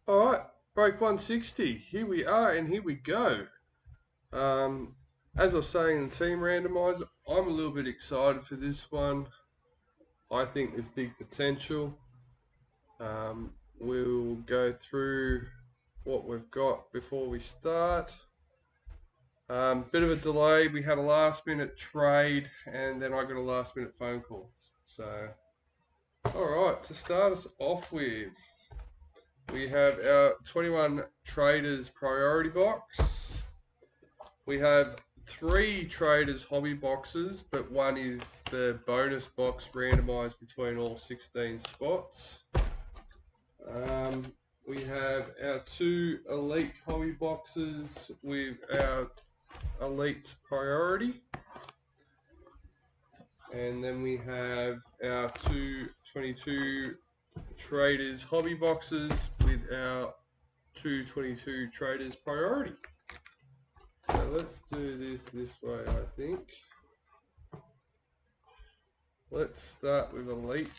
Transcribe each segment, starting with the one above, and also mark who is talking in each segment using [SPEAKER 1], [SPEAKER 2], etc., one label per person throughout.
[SPEAKER 1] Alright, break 160. Here we are and here we go. As I was saying in the team randomizer, I'm a little bit excited for this one. I think there's big potential. We'll go through what we've got before we start. Bit of a delay. We had a last minute trade and then I got a last minute phone call. So, alright, to start us off with, we have our 21 Traders Priority Box. We have 3 Traders Hobby Boxes, but one is the bonus box randomized between all 16 spots. We have our 2 Elite Hobby Boxes with our Elite Priority. And then we have our 2 22 Traders Hobby Boxes with our 2 22 Traders Priority. So let's do this way, I think. Let's start with Elite.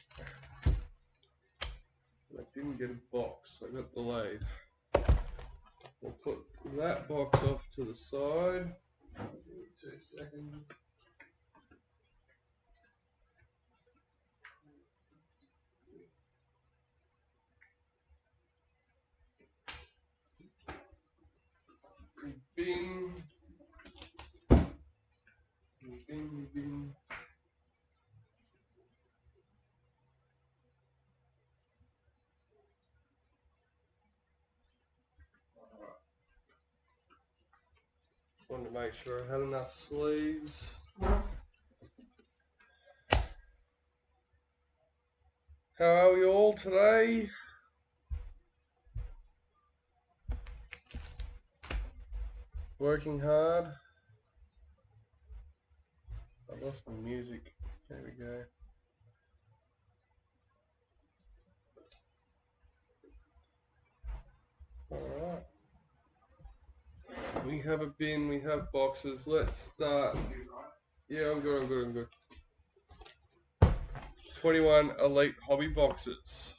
[SPEAKER 1] I didn't get a box, I got delayed. We'll put that box off to the side. 2 seconds. Bing. Bing, bing. Just wanted to make sure I had enough sleeves. How are we all today? Working hard. I lost my music. There we go. Alright. We have a bin, we have boxes. Let's start. Yeah, I'm good. 21 Elite Hobby Boxes.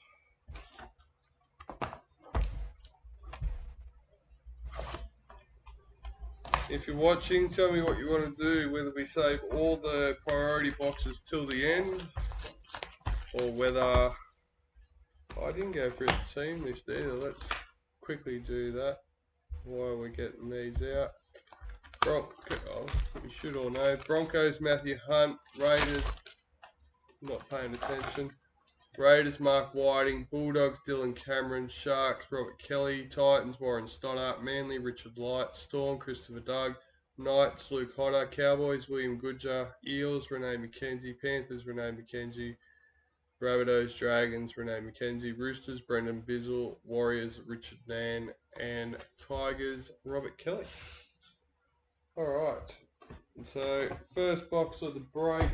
[SPEAKER 1] If you're watching, tell me what you want to do, whether we save all the priority boxes till the end, or whether, I didn't go through the team list either. Let's quickly do that while we're getting these out. We should all know. Broncos, Matthew Hunt. Raiders, not paying attention. Raiders, Mark Whiting. Bulldogs, Dylan Cameron. Sharks, Robert Kelly. Titans, Warren Stoddart. Manly, Richard Light. Storm, Christopher Doug. Knights, Luke Hodder. Cowboys, William Goodger. Eels, Renee McKenzie. Panthers, Renee McKenzie. Rabbitohs, Dragons, Renee McKenzie. Roosters, Brendan Bizzle. Warriors, Richard Nan. And Tigers, Robert Kelly. Alright, so first box of the break.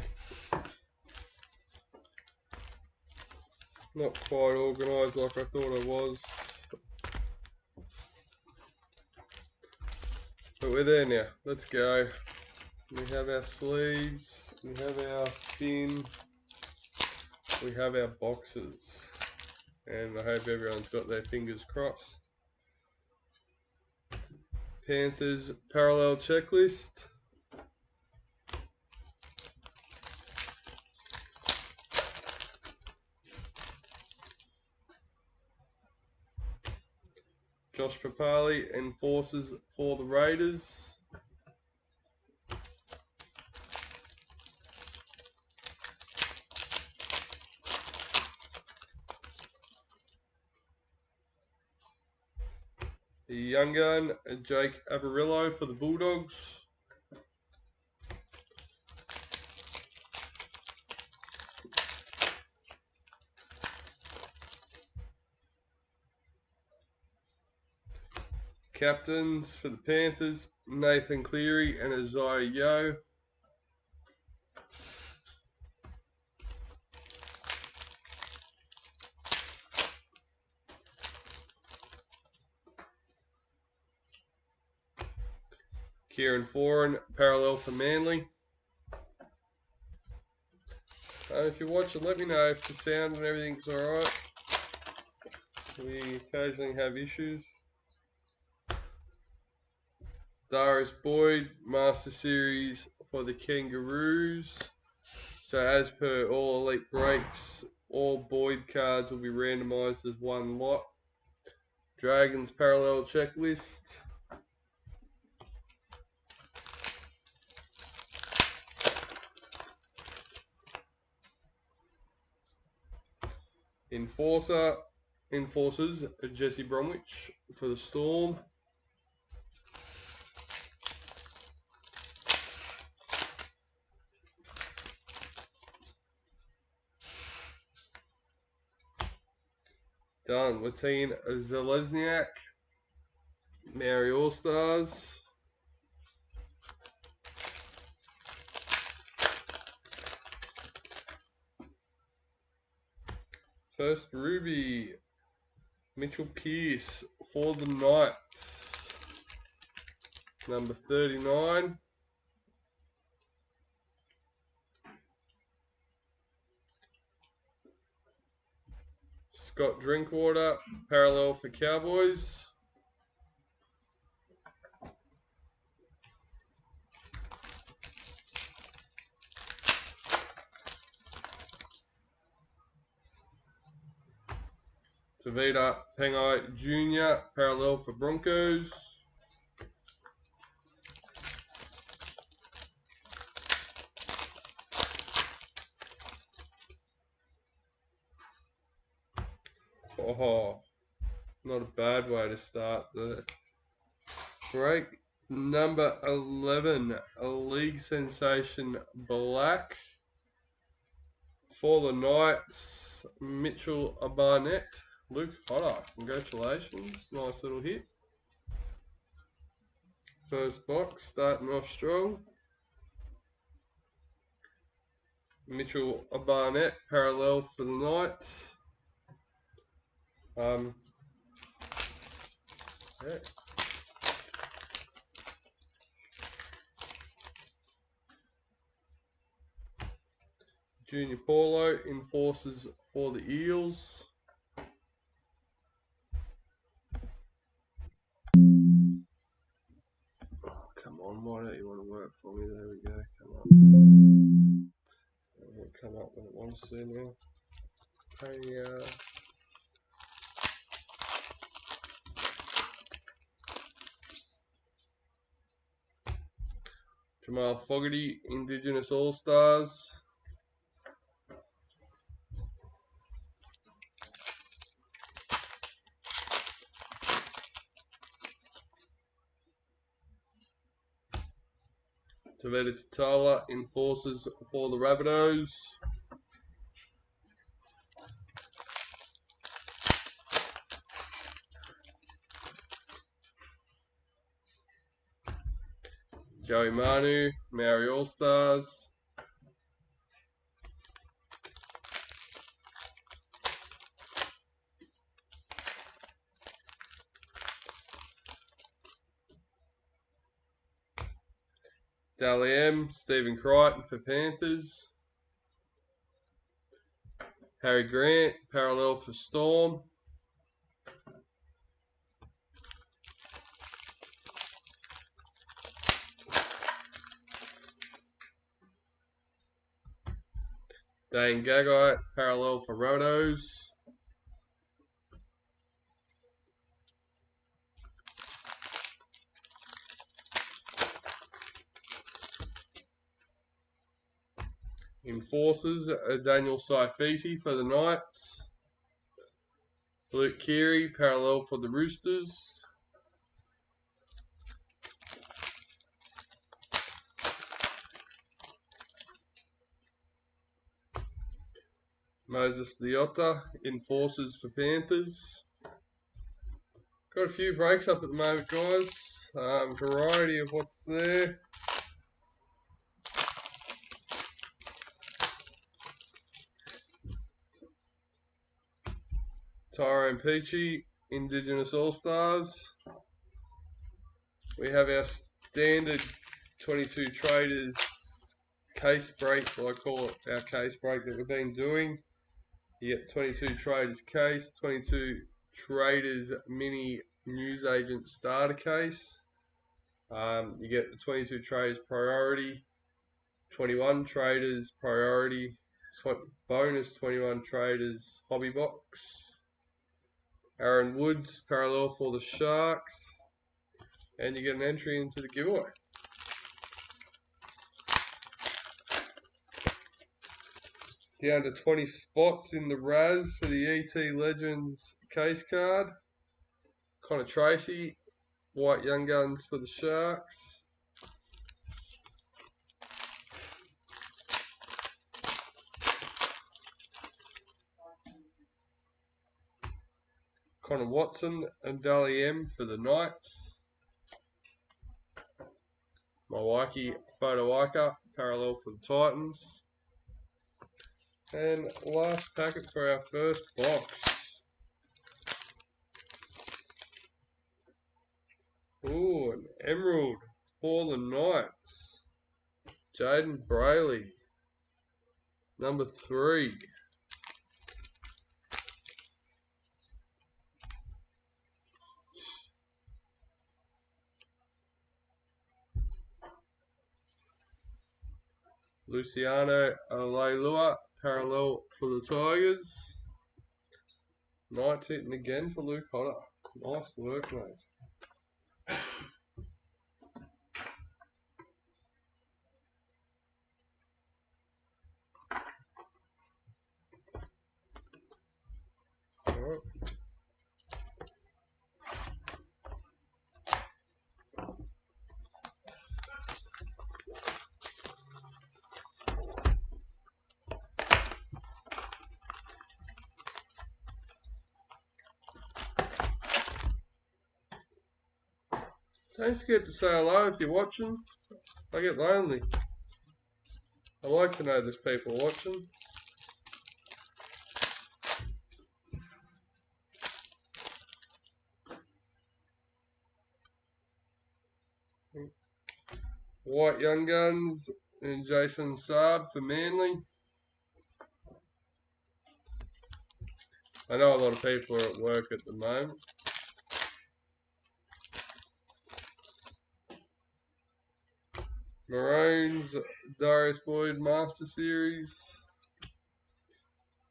[SPEAKER 1] Not quite organised like I thought I was, but we're there now. Let's go. We have our sleeves, we have our bin, we have our boxes, and I hope everyone's got their fingers crossed. Panthers parallel checklist. Josh Papali, enforces for the Raiders. The young gun, Jake Averillo for the Bulldogs. Captains for the Panthers, Nathan Cleary and Isaiah Yeo. Kieran Foran, parallel for Manly. If you're watching, let me know if the sound and everything's alright. We occasionally have issues. Darius Boyd, Master Series for the Kangaroos. So as per all Elite breaks, all Boyd cards will be randomised as one lot. Dragons parallel checklist. Enforcers, Jesse Bromwich for the Storm. Done. Latine Zelezniak, Maori All Stars. First Ruby, Mitchell Pearce for the Knights, number 39. Scott Drinkwater, parallel for Cowboys. Tavita Pangai Jr., parallel for Broncos. Oh, not a bad way to start the break. Number 11, a league sensation Black for the Knights, Mitchell Barnett. Luke Hodder, congratulations, nice little hit. First box, starting off strong. Mitchell Barnett, parallel for the Knights. Yeah. Junior Paulo, Enforcers for the Eels. Oh, come on, why don't you want to work for me? There we go, come on. It'll come up when it wants to now. Hey, Jamal Fogarty, Indigenous All-Stars. Tavita Tatala, Enforcers for the Rabbitohs. Joey Manu, Maori All-Stars. Dally M, Stephen Crichton for Panthers. Harry Grant, parallel for Storm. Dane Gagai, parallel for Rabbitohs. Enforcers, Daniel Saifiti for the Knights. Luke Keary, parallel for the Roosters. Moses Leota, Enforcers for Panthers. Got a few breaks up at the moment, guys. Variety of what's there. Tyrone Peachy, Indigenous All-Stars. We have our standard 22 Traders case break, so I call it our case break that we've been doing. You get 22 Traders case, 22 Traders Mini Newsagent Starter Case. You get the 22 Traders Priority, 21 Traders Priority, bonus 21 Traders Hobby Box. Aaron Woods parallel for the Sharks, and you get an entry into the giveaway. Down to 20 spots in the Raz for the ET Legends case card. Connor Tracy, White Young Guns for the Sharks. Connor Watson and Dally M for the Knights. Mawaiki Fotowaika parallel for the Titans. And last packet for our first box. Ooh, an Emerald for the Knights. Jaden Brayley, number 3. Luciano Leilua, parallel for the Tigers. Knights hitting again for Luke Hodder. Nice work, mate. Alright. Don't forget to say hello if you're watching. I get lonely. I like to know there's people watching. White Young Guns and Jason Saab for Manly. I know a lot of people are at work at the moment. Maroons, Darius Boyd Master Series.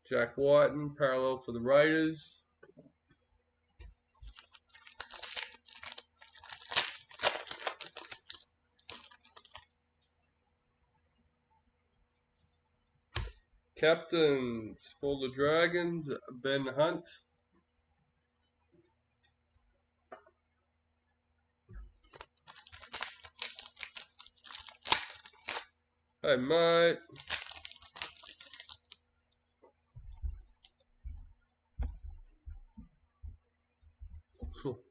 [SPEAKER 1] Jack Whiten, parallel for the Raiders. Captains for the Dragons, Ben Hunt. Hey mate.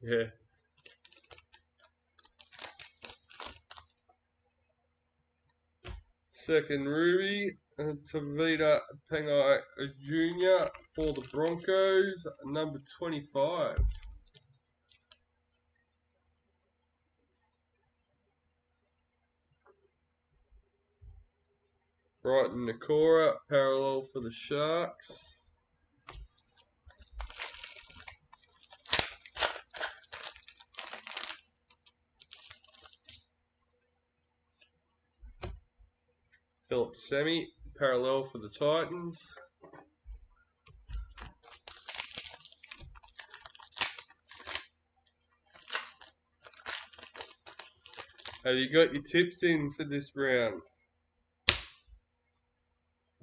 [SPEAKER 1] Yeah. Second Ruby, Tavita Pengai Jr. for the Broncos, number 25. Brighton Nakora, parallel for the Sharks. Philip Semi, parallel for the Titans. Have you got your tips in for this round?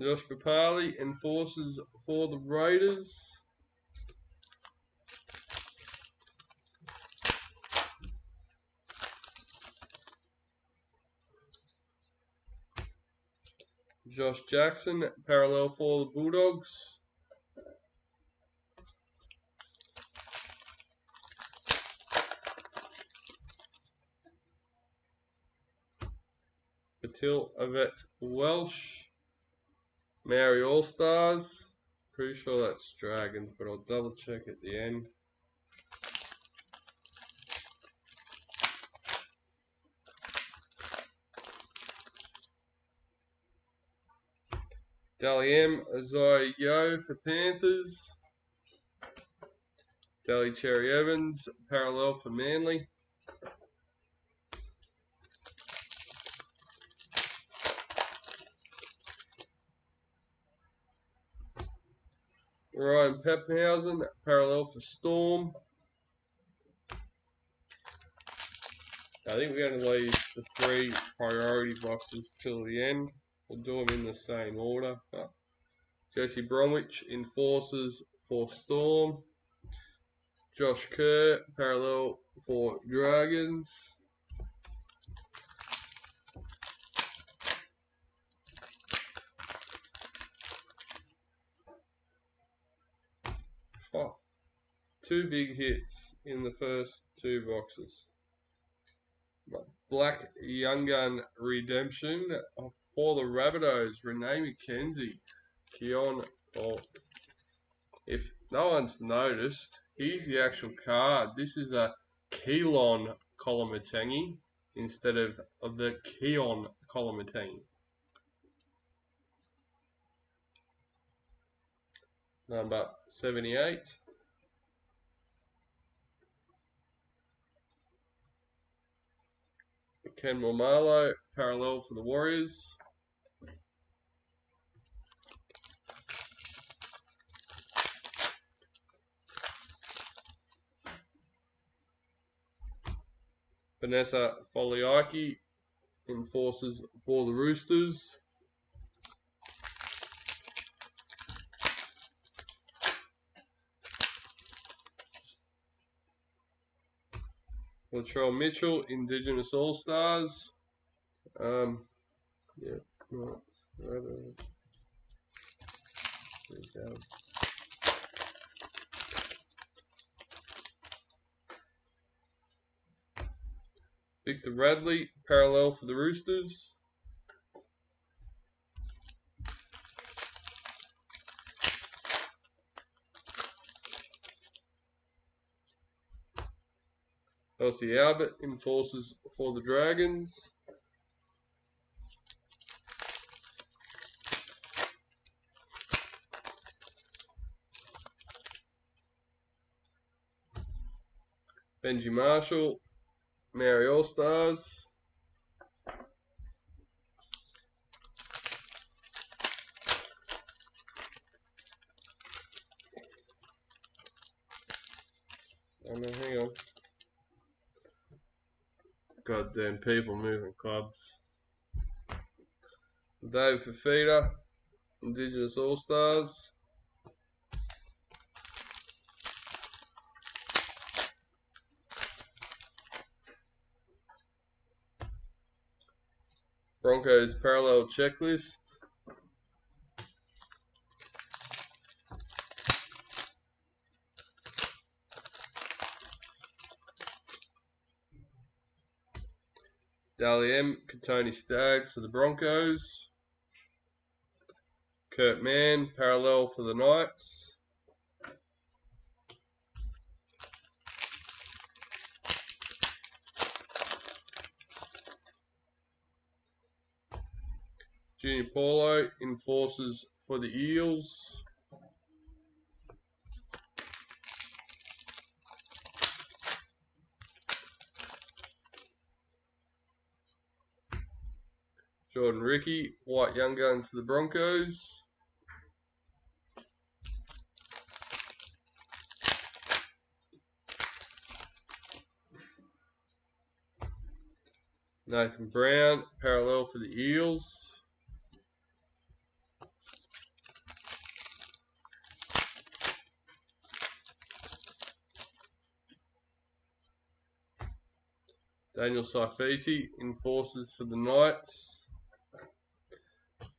[SPEAKER 1] Josh Papali, enforcers for the Raiders. Josh Jackson, parallel for the Bulldogs. Patil Avet Welsh, Maori All-Stars. Pretty sure that's Dragons, but I'll double check at the end. Dally M, Isaiah Yo for Panthers. Daly Cherry Evans, parallel for Manly. Ryan Peppenhausen, parallel for Storm. I think we're going to leave the 3 priority boxes till the end. We'll do them in the same order. Jesse Bromwich, Enforcers for Storm. Josh Kerr, parallel for Dragons. Oh, 2 big hits in the first 2 boxes. Black Young Gun Redemption for the Rabbitohs, Renee McKenzie. Keon, if no one's noticed, here's the actual card. This is a Keelan Kolomatangi instead of the Keon Kolomatangi. Number 78. Ken Momalo, parallel for the Warriors. Vanessa Foliaki, Enforcers for the Roosters. Latrell Mitchell, Indigenous All-Stars. Yeah, right. Victor Radley, parallel for the Roosters. Elsie Albert, Enforcers for the Dragons. Benji Marshall, Maori All-Stars. Oh no, hang on. Goddamn people moving clubs. Dave Fafita, Indigenous All-Stars. Broncos parallel checklist. Dally M, Katoni Staggs for the Broncos. Kurt Mann, parallel for the Knights. Junior Paulo, Enforcers for the Eels. Jordan Ricky, White Young Guns for the Broncos. Nathan Brown, parallel for the Eels. Daniel Saifiti, Enforcers for the Knights.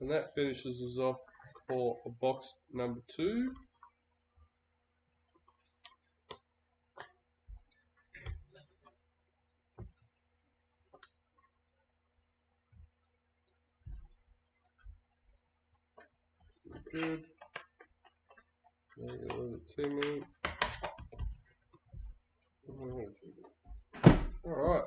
[SPEAKER 1] And that finishes us off for box number 2. Good. Maybe a little bit too many. Alright.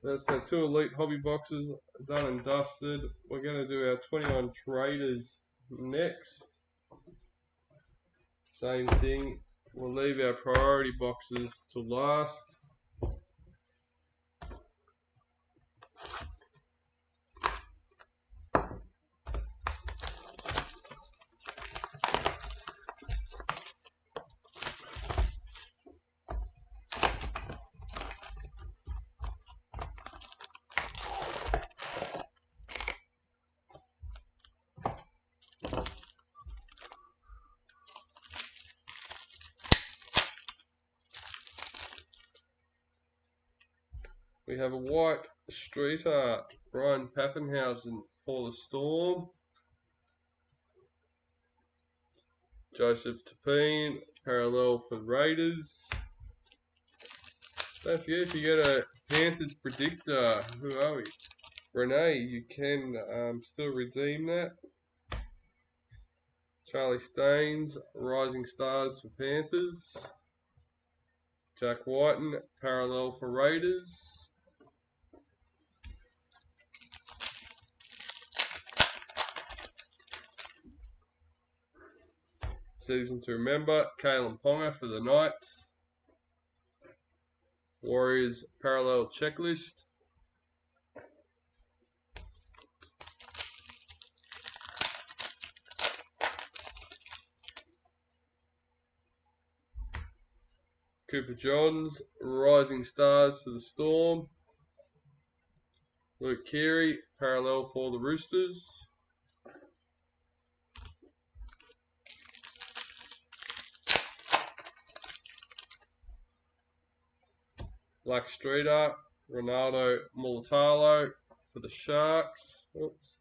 [SPEAKER 1] That's our 2 Elite Hobby Boxes done and dusted. We're going to do our 21 Traders next. Same thing. We'll leave our priority boxes to last. We have a white street art, Brian Pappenhausen for the Storm. Joseph Tapine, parallel for the Raiders. Don't forget, if you get a Panthers predictor, who are we? Renee, you can still redeem that. Charlie Staines, Rising Stars for Panthers. Jack Whiten, parallel for Raiders. Season to remember, Kalen Ponga for the Knights. Warriors parallel checklist. Cooper Johns, Rising Stars for the Storm. Luke Keary, parallel for the Roosters. Black Streeter, Ronaldo Mulatalo for the Sharks. Oops.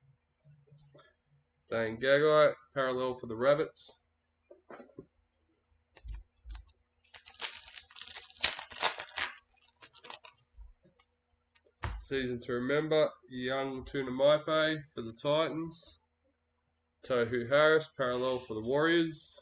[SPEAKER 1] Dane Gagai, parallel for the Rabbits. Season to remember, Young Tuna Maipe for the Titans. Tohu Harris, parallel for the Warriors.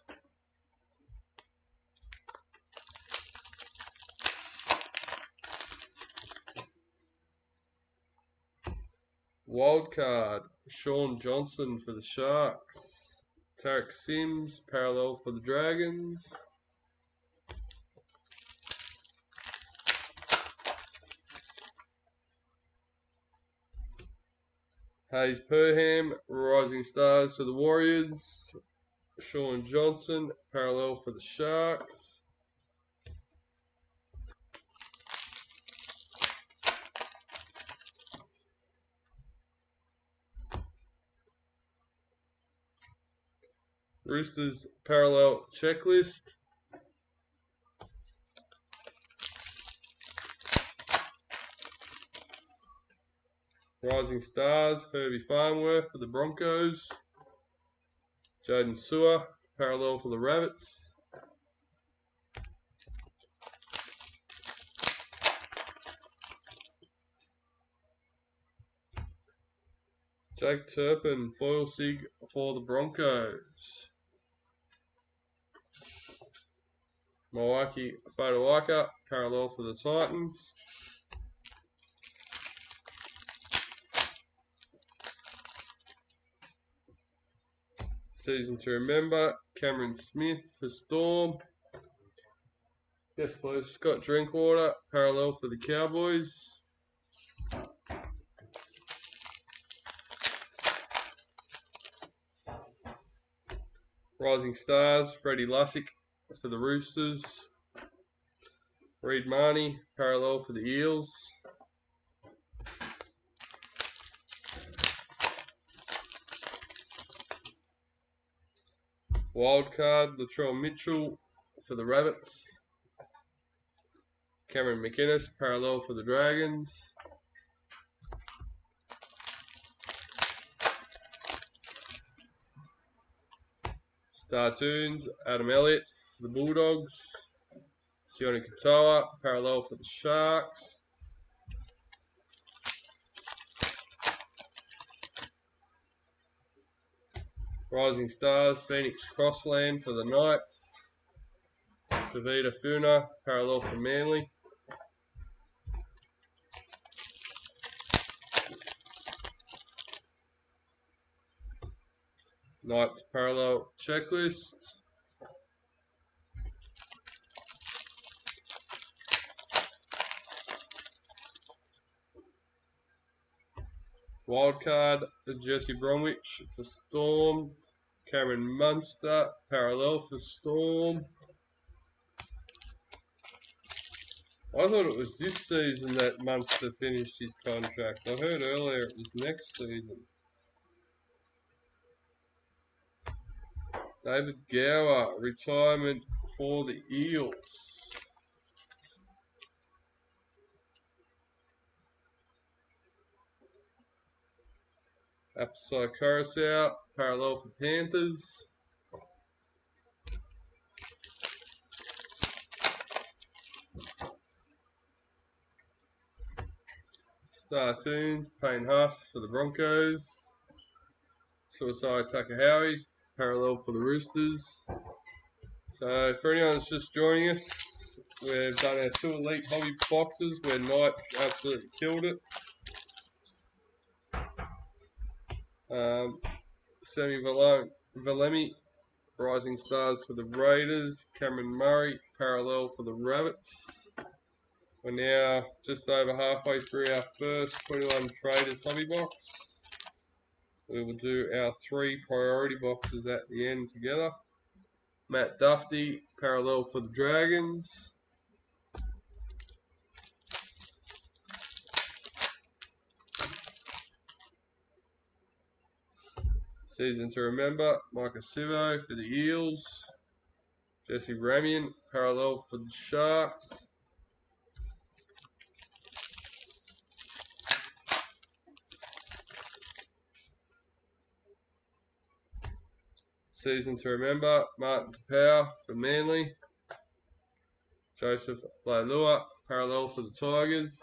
[SPEAKER 1] Wildcard, Sean Johnson for the Sharks. Tarek Sims, parallel for the Dragons. Hayes Perham, Rising Stars for the Warriors. Sean Johnson, parallel for the Sharks. Roosters parallel checklist. Rising Stars, Herbie Farnworth for the Broncos. Jaden Sewer, parallel for the Rabbits. Jake Turpin, foil sig for the Broncos. Milwaukee Fotowaika, parallel for the Titans. Season to remember, Cameron Smith for Storm. Yes, please. Scott Drinkwater, parallel for the Cowboys. Rising Stars, Freddie Lussick for the Roosters. Reed Marnie, parallel for the Eels. Wildcard, Latrell Mitchell for the Rabbits. Cameron McInnes, parallel for the Dragons. Startoons, Adam Elliott for the Bulldogs. Sione Katoa, parallel for the Sharks. Rising Stars, Phoenix Crossland for the Knights. Davida Funa, parallel for Manly. Knights parallel checklist. Wildcard, Jesse Bromwich for Storm. Cameron Munster, parallel for Storm. I thought it was this season that Munster finished his contract. I heard earlier it was next season. David Gower, retirement for the Eels. Apsai Coruscant, parallel for Panthers. Star Tunes, Payne Huss for the Broncos. Suicide Takahawi, parallel for the Roosters. So for anyone that's just joining us, we've done our 2 Elite Hobby Boxes where Knights absolutely killed it. Sammy Valemi, Rising Stars for the Raiders. Cameron Murray, parallel for the Rabbits. We're now just over halfway through our first 21 Traders Hobby Box. We will do our 3 priority boxes at the end together. Matt Duffy, parallel for the Dragons. Season to remember, Micah Sivo for the Eels. Jesse Ramian, parallel for the Sharks. Season to remember, Martin Tapau for Manly. Joseph Lailua, parallel for the Tigers.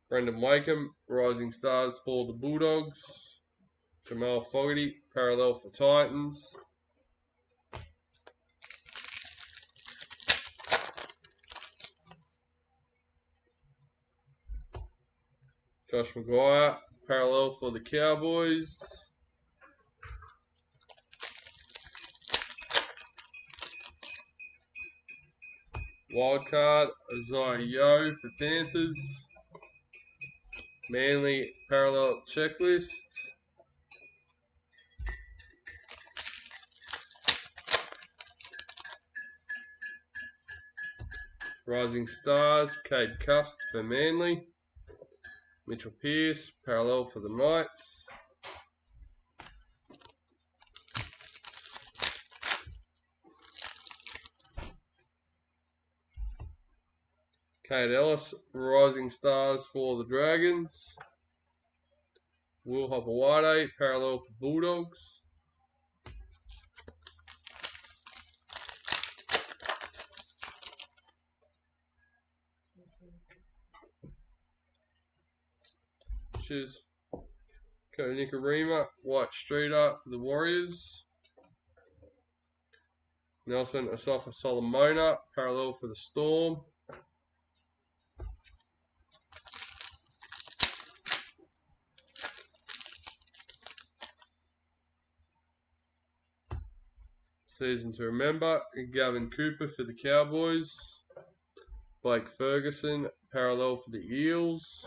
[SPEAKER 1] Brendan Wakeham, Rising Stars for the Bulldogs. Jamal Fogarty, parallel for Titans. Josh Maguire, parallel for the Cowboys. Wildcard, Isaiah Yeo for Panthers. Manly, parallel checklist. Rising Stars, Cade Cust for Manly. Mitchell Pearce, parallel for the Knights. Kade Ellis, Rising Stars for the Dragons. Will Hopewade, parallel for Bulldogs. Cheers. Cody Nikarima, White Street Art for the Warriors. Nelson Asafa Solomona, parallel for the Storm. Season to remember, Gavin Cooper for the Cowboys. Blake Ferguson, parallel for the Eels.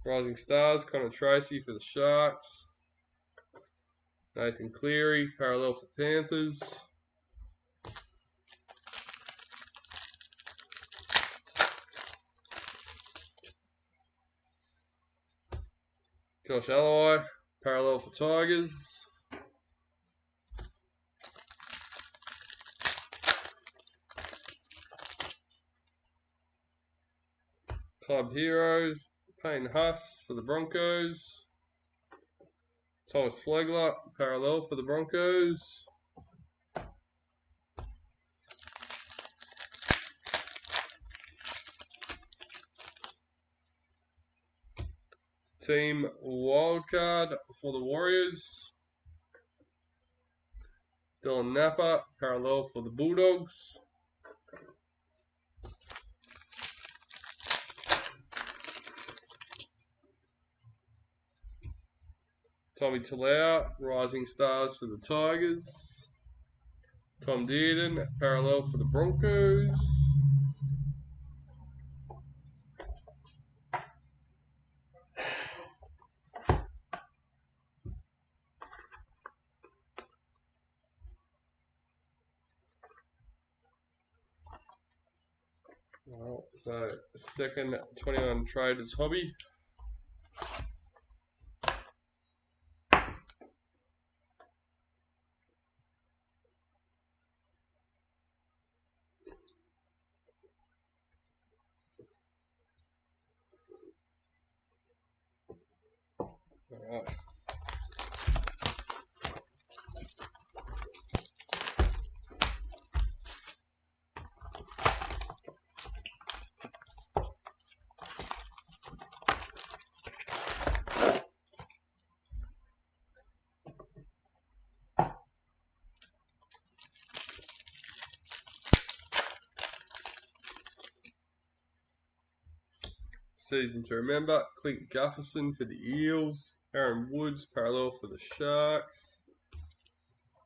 [SPEAKER 1] Rising Stars, Connor Tracy for the Sharks. Nathan Cleary, parallel for Panthers. Josh Alloy, parallel for Tigers. Club Heroes, Payne Huss for the Broncos. Thomas Flegler, parallel for the Broncos. Team Wildcard for the Warriors. Dylan Napa, parallel for the Bulldogs. Tommy Talau, Rising Stars for the Tigers. Tom Dearden, parallel for the Broncos. Well, so second 21 Traders Hobby. Alright. Season to remember, Clint Gufferson for the Eels, Aaron Woods parallel for the Sharks,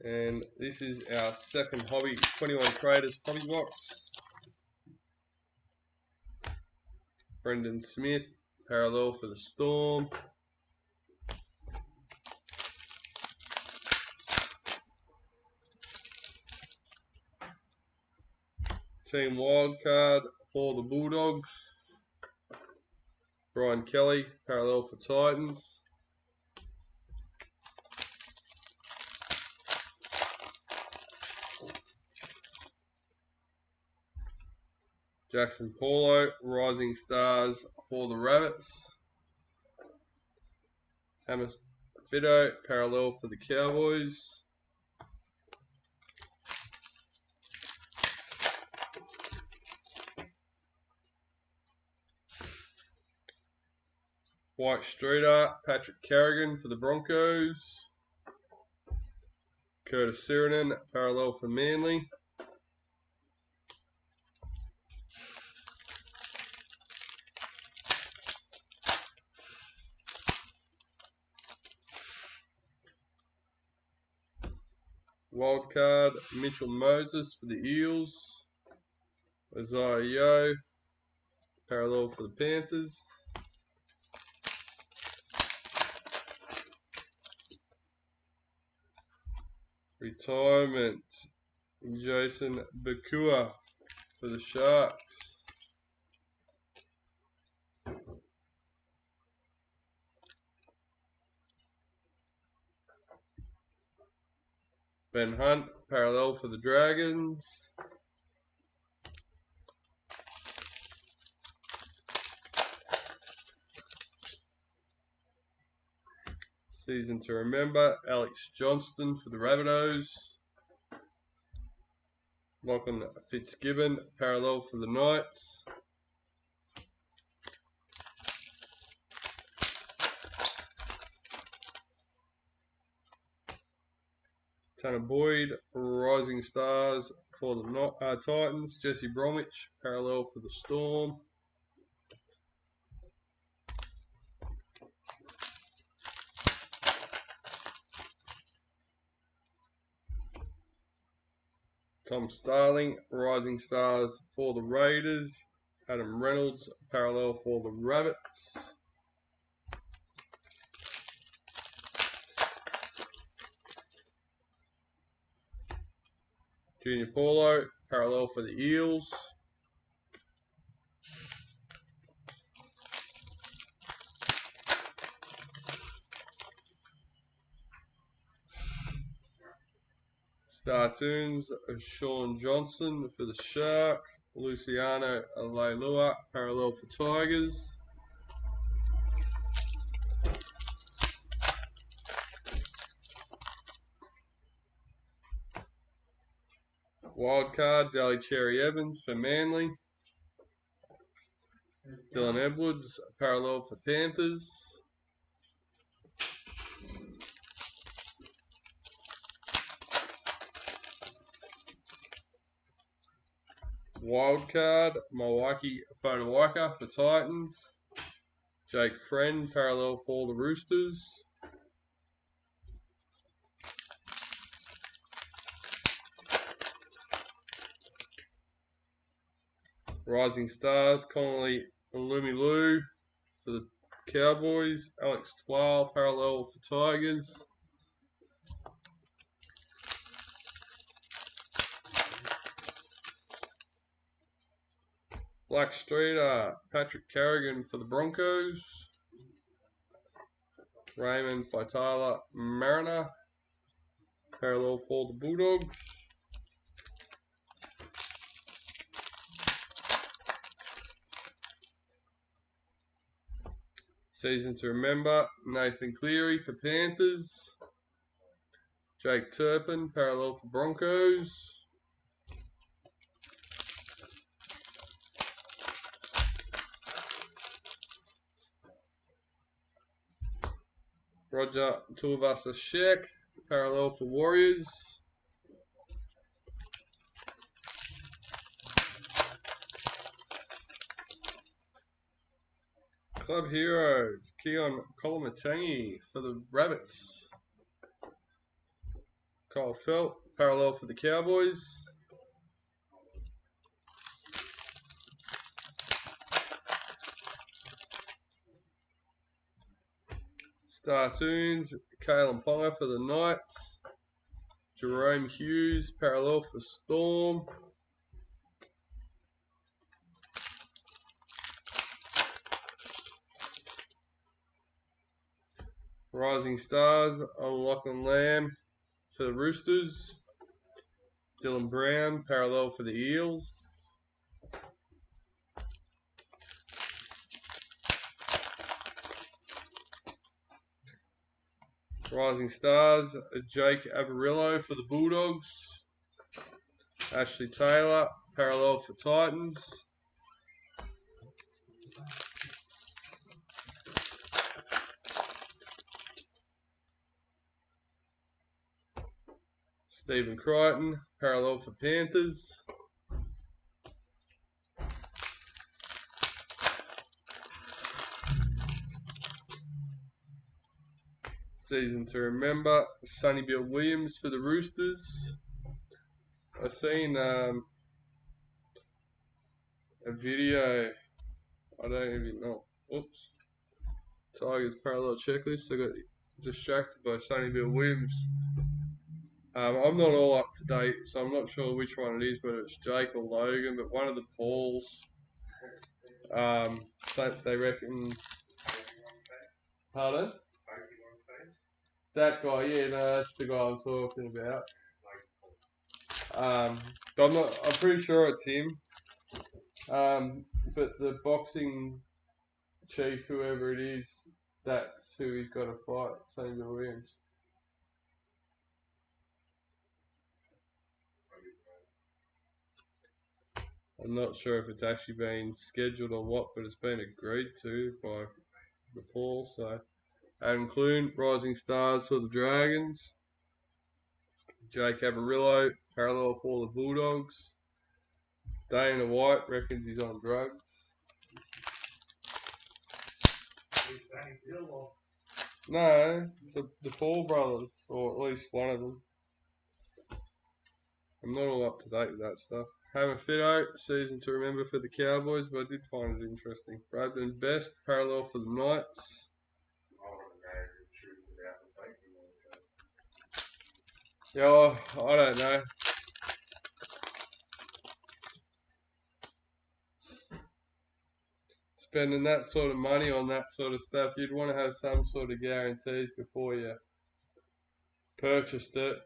[SPEAKER 1] and this is our second hobby 21 Traders Hobby Box. Brendan Smith parallel for the Storm, Team Wildcard for the Bulldogs, Brian Kelly parallel for Titans. Jackson Paulo, Rising Stars for the Rabbits. Hamas Fido, parallel for the Cowboys. White Streeter, Patrick Carrigan for the Broncos. Curtis Sirenen, parallel for Manly. Wildcard, Mitchell Moses for the Eels. Isaiah Yeo, parallel for the Panthers. Retirement, Jason Bakua for the Sharks. Ben Hunt, parallel for the Dragons. Season to remember, Alex Johnston for the Rabbitohs. Lachlan Fitzgibbon, parallel for the Knights. Tanner Boyd, Rising Stars for the Titans. Jesse Bromwich, parallel for the Storm. Tom Starling, Rising Stars for the Raiders. Adam Reynolds, parallel for the Rabbits. Junior Paulo, parallel for the Eels. Startoons, Sean Johnson for the Sharks. Luciano Leilua, parallel for Tigers. Wildcard, Daly Cherry Evans for Manly. Dylan Edwards, parallel for Panthers. Wildcard, Milwaukee Fotuaika for Titans. Jake Friend, parallel for the Roosters. Rising Stars, Connolly Lumilu for the Cowboys, Alex Twal, parallel for Tigers. Black Streeter, Patrick Carrigan for the Broncos. Raymond Faitala Mariner, parallel for the Bulldogs. Season to remember, Nathan Cleary for Panthers. Jake Turpin, parallel for Broncos. Roger Tuivasa-Sheck, parallel for Warriors. Club Heroes, Keon Kolomatangi for the Rabbits. Kyle Felt, parallel for the Cowboys. Star Tunes, Kalen Ponga for the Knights. Jerome Hughes, parallel for Storm. Rising Stars, Lachlan Lamb for the Roosters. Dylan Brown, parallel for the Eels. Rising Stars, Jake Averillo for the Bulldogs. Ashley Taylor, parallel for Titans. Stephen Crichton, parallel for Panthers. Season to remember, Sonny Bill Williams for the Roosters. I've seen a video, I don't even know, oops, Tigers parallel checklist. I got distracted by Sonny Bill Williams. I'm not all up to date, so I'm not sure which one it is, whether it's Jake or Logan, but one of the Pauls, they reckon, pardon? That guy, yeah, no, that's the guy I'm talking about. But I'm pretty sure it's him. But the boxing chief, whoever it is, that's who he's got to fight, Samuel Williams. I'm not sure if it's actually been scheduled or what, but it's been agreed to by the Paul. So, Adam Clune, Rising Stars for the Dragons. Jake Averillo, parallel for the Bulldogs. Dana White reckons he's on drugs. No, the Paul brothers, or at least one of them. I'm not all up to date with that stuff. Hammer Fido, season to remember for the Cowboys, but I did find it interesting. Bradman Best, parallel for the Knights. Yeah, I don't know. Spending that sort of money on that sort of stuff, you'd want to have some sort of guarantees before you purchased it.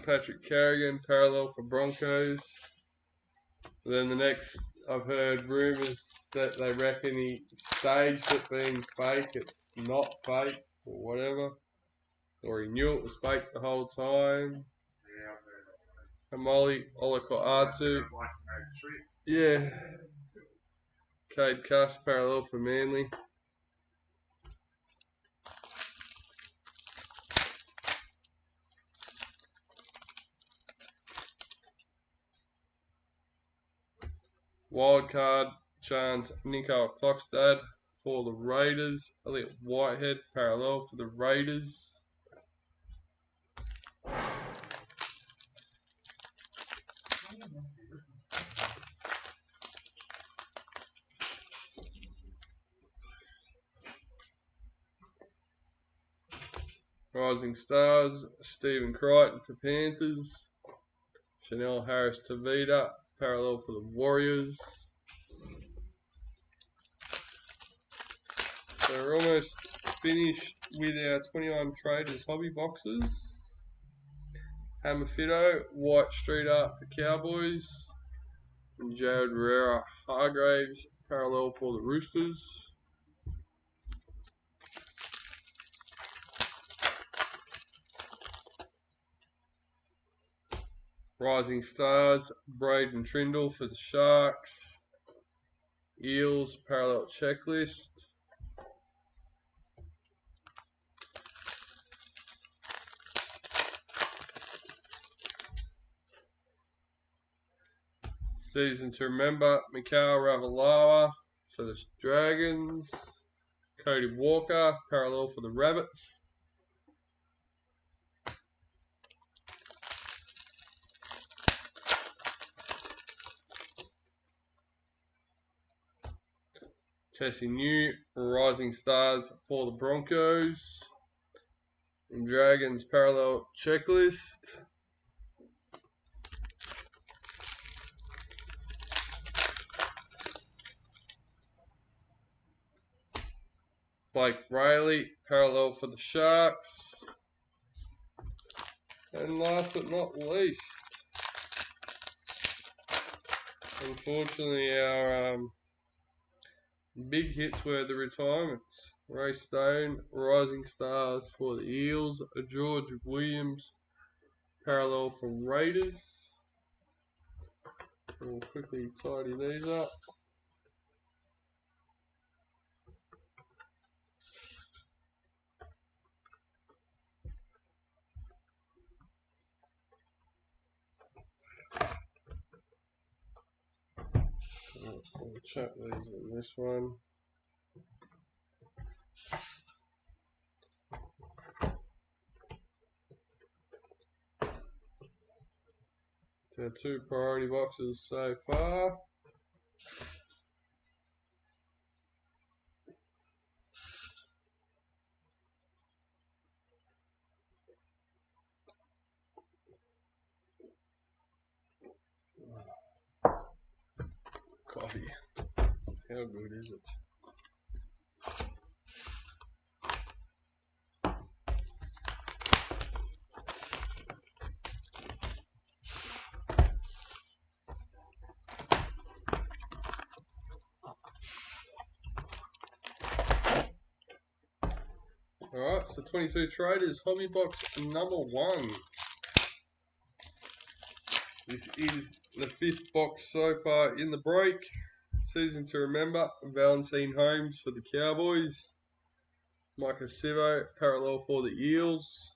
[SPEAKER 1] Patrick Carrigan, parallel for Broncos. Then the next, I've heard rumours that they reckon he staged it being fake, it's not fake, or whatever. Or he knew it was fake the whole time. Hamoli Olako-Atu. Yeah. Cade Cuss, parallel for Manly. Wildcard chance Nico Klokstad for the Raiders. Elliot Whitehead, parallel for the Raiders. Rising Stars, Stephen Crichton for Panthers. Chanel Harris Tavita, parallel for the Warriors. So we're almost finished with our 21 Traders Hobby Boxes. Hammer Fido, White Street Art for Cowboys. And Jared Herrera Hargraves, parallel for the Roosters. Rising Stars, Braden Trindle for the Sharks. Eels, parallel checklist. Season to remember, Mikhail Ravalawa for the Dragons. Cody Walker, parallel for the Rabbits. Tessie New, Rising Stars for the Broncos. And Dragons parallel checklist. Blake Rayleigh, parallel for the Sharks. And last but not least, unfortunately our big hits were the retirements. Ray Stone, Rising Stars for the Eels. George Williams, parallel for Raiders. We'll quickly tidy these up. We'll chat these on this one. So 2 priority boxes so far. Coffee. How good is it? Alright, so 22 Traders Hobby Box number 1. This is the 5th box so far in the break. Season to remember, Valentine Holmes for the Cowboys. Micah Sivo, parallel for the Eels.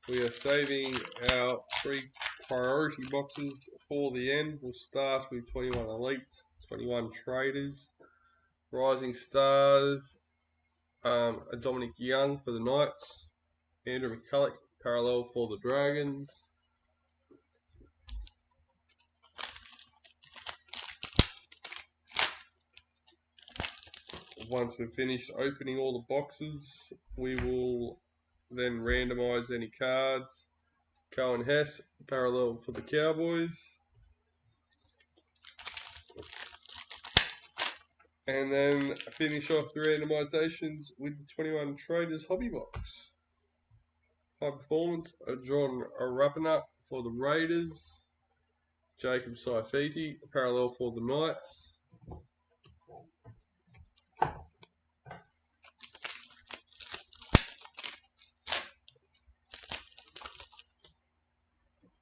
[SPEAKER 1] We are saving our 3 priority boxes for the end. We'll start with 21 Elite, 21 Traders. Rising Stars, Dominic Young for the Knights. Andrew McCulloch, parallel for the Dragons. Once we've finished opening all the boxes, we will then randomise any cards. Cohen Hess, parallel for the Cowboys. And then finish off the randomisations with the 21 Traders Hobby Box. High performance, John Rapana for the Raiders. Jacob Saifiti, parallel for the Knights.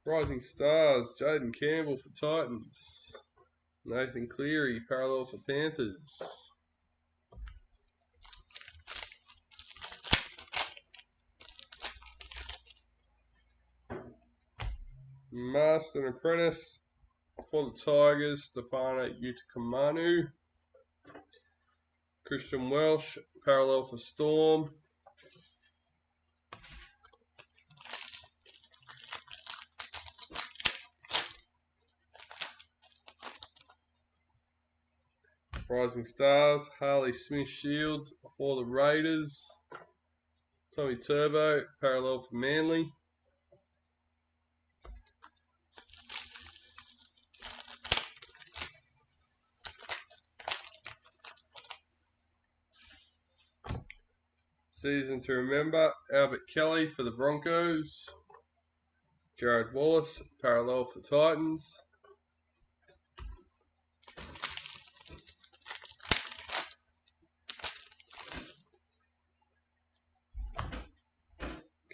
[SPEAKER 1] Rising Stars, Jaden Campbell for Titans. Nathan Cleary, parallel for Panthers. Master and Apprentice for the Tigers, Stefano Utakamanu. Christian Welsh, parallel for Storm. Rising Stars, Harley Smith Shields for the Raiders. Tommy Turbo, parallel for Manly. Season to remember, Albert Kelly for the Broncos. Jared Wallace, parallel for Titans.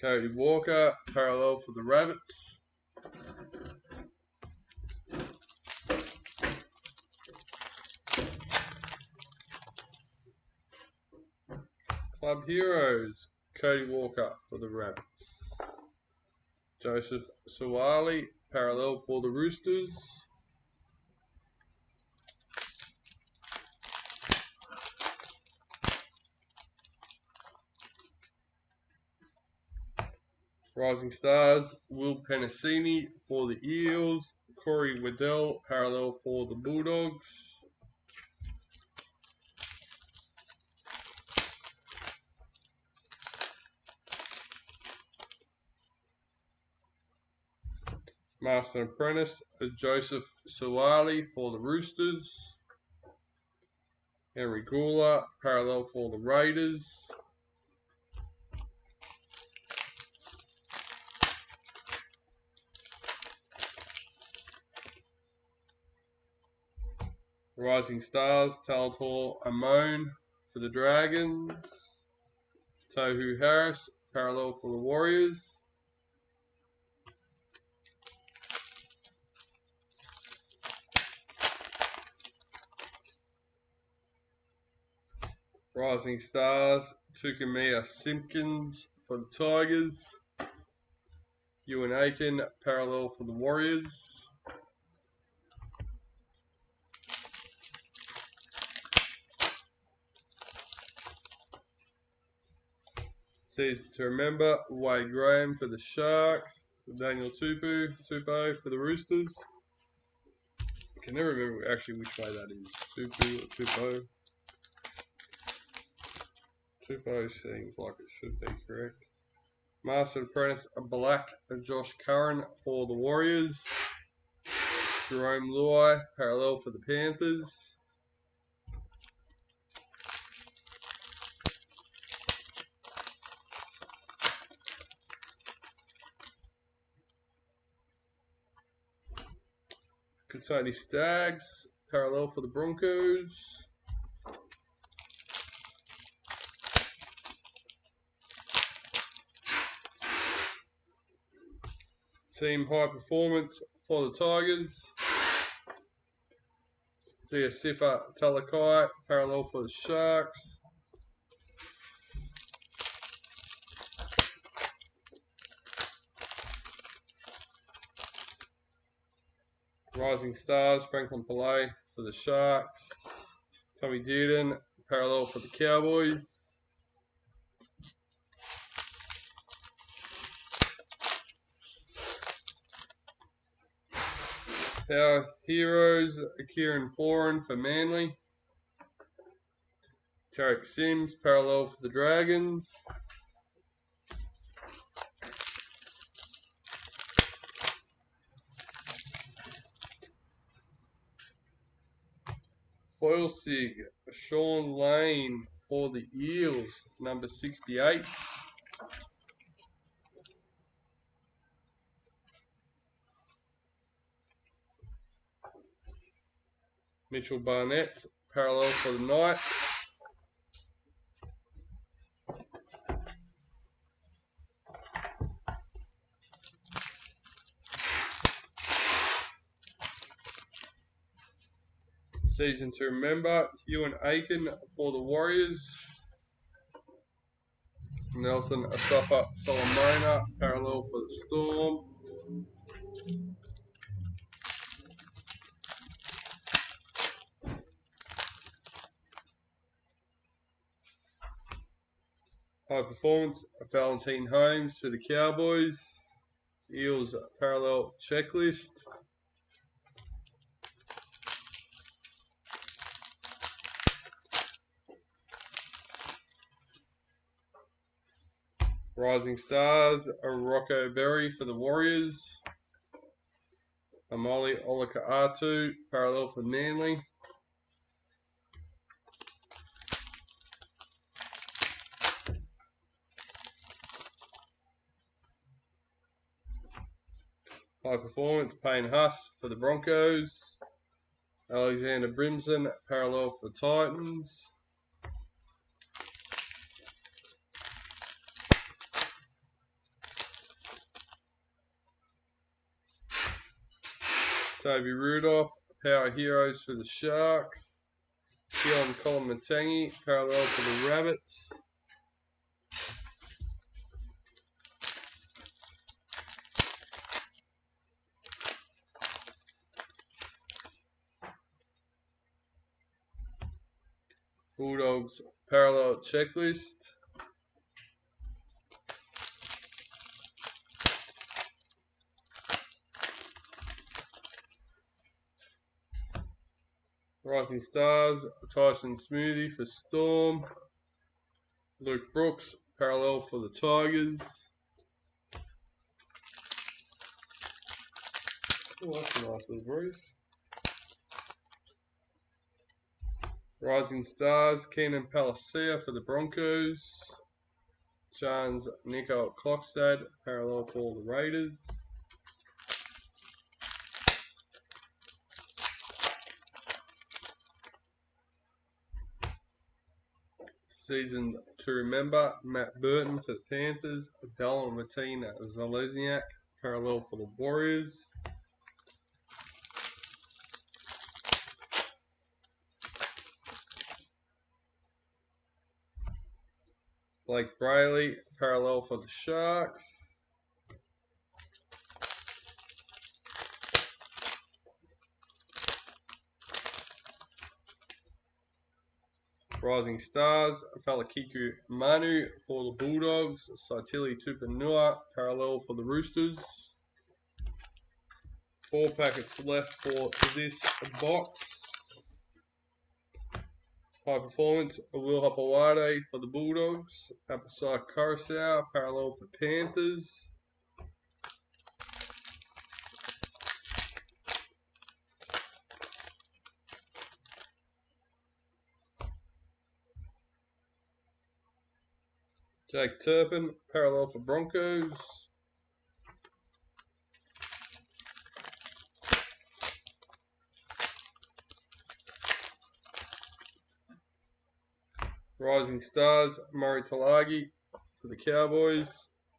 [SPEAKER 1] Cody Walker, parallel for the Rabbits. Club Heroes, Cody Walker for the Rabbits. Joseph Suwali, parallel for the Roosters. Rising Stars, Will Penasini for the Eels. Corey Waddell, parallel for the Bulldogs. Master and Apprentice, Joseph Suwali for the Roosters. Henry Gula, parallel for the Raiders. Rising Stars, Talator Amon for the Dragons. Tohu Harris, parallel for the Warriors. Rising Stars, Tukamiya Simpkins for the Tigers. Ewan Aiken, parallel for the Warriors. Season to remember, Wade Graham for the Sharks. Daniel Tupou for the Roosters. I can never remember actually which way that is. Tupou or Tupou. Tupou seems like it should be correct. Master Apprentice Black Josh Curran for the Warriors. Jerome Luai, parallel for the Panthers. Kotoni Staggs, parallel for the Broncos. Team High Performance for the Tigers. Sifa Talakai, parallel for the Sharks. Rising Stars, Franklin Pillay for the Sharks. Tommy Dearden, parallel for the Cowboys. Our Heroes, Kieran Foran for Manly. Tarek Sims, parallel for the Dragons. Foilsig, Sean Lane for the Eels, number 68. Mitchell Barnett, parallel for the Knights. Season to remember, Ewan Aiken for the Warriors. Nelson Asafa Solomona, parallel for the Storm. High Performance, Valentine Holmes for the Cowboys. Eels parallel checklist. Rising Stars, a Rocco Berry for the Warriors. Amoli Olaka'atu, parallel for Manly. High Performance, Payne Huss for the Broncos. Alexander Brimson, parallel for Titans. Toby Rudolph, Power Heroes for the Sharks. Keelan Kolomatangi, parallel for the Rabbits. Bulldogs, parallel checklist. Rising Stars, Tyson Smoothie for Storm. Luke Brooks, parallel for the Tigers. Oh, that's a nice little breeze. Rising Stars, Keenan Palacia for the Broncos. Chance Nico Klokstad, parallel for the Raiders. Season to remember, Matt Burton for the Panthers. Dallin Martina Zalesniak, parallel for the Warriors. Blake Brayley, parallel for the Sharks. Rising Stars, Falakiku Manu for the Bulldogs. Saitili Tupanua, parallel for the Roosters. 4 packets left for this box. High Performance, Will Hopewade for the Bulldogs. Apasai Coruscant, parallel for Panthers. Jake Turpin, parallel for Broncos. Rising Stars, Murray Talagi for the Cowboys.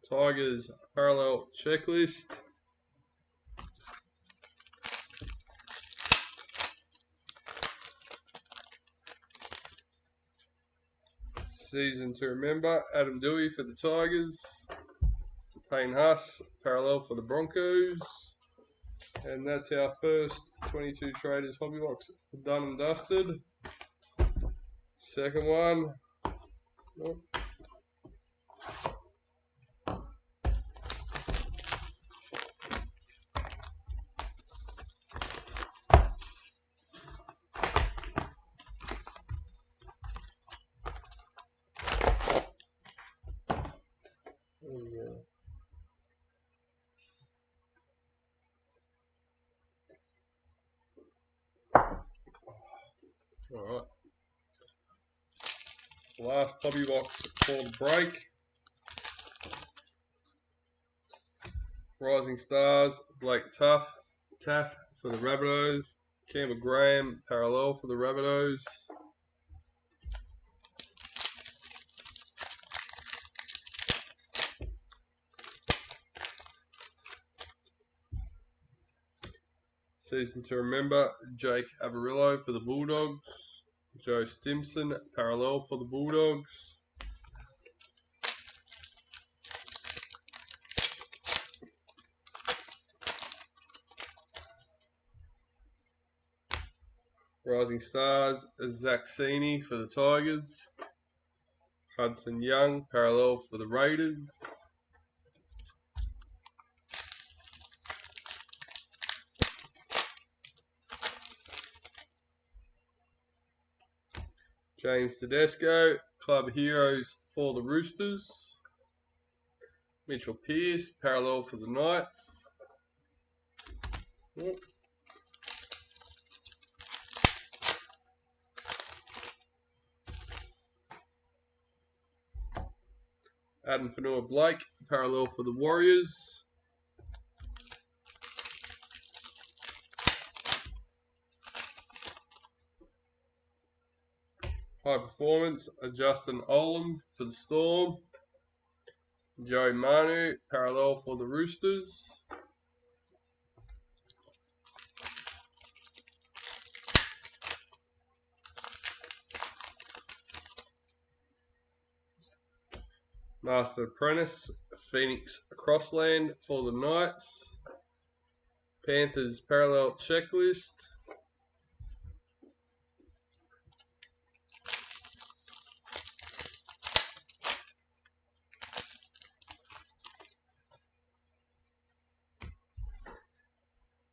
[SPEAKER 1] Tigers, parallel checklist. Season to remember, Adam Dewey for the Tigers. Payne Huss, parallel for the Broncos. And that's our first 22 Traders Hobby Box done and dusted. Second one. Oh. There we go. Alright. Last hobby box for the break. Rising Stars, Blake Taff for the Rabbitohs. Campbell Graham, parallel for the Rabbitohs. Season to remember, Jake Averillo for the Bulldogs. Joe Stimson, parallel for the Bulldogs. Rising Stars, Zach Sini for the Tigers. Hudson Young, parallel for the Raiders. James Tedesco, Club Heroes for the Roosters. Mitchell Pearce, parallel for the Knights. Adam Fanua-Blake, parallel for the Warriors. High performance, Justin Olam for the Storm. Joey Manu, parallel for the Roosters. Master Apprentice, Phoenix Crossland for the Knights. Panthers parallel checklist.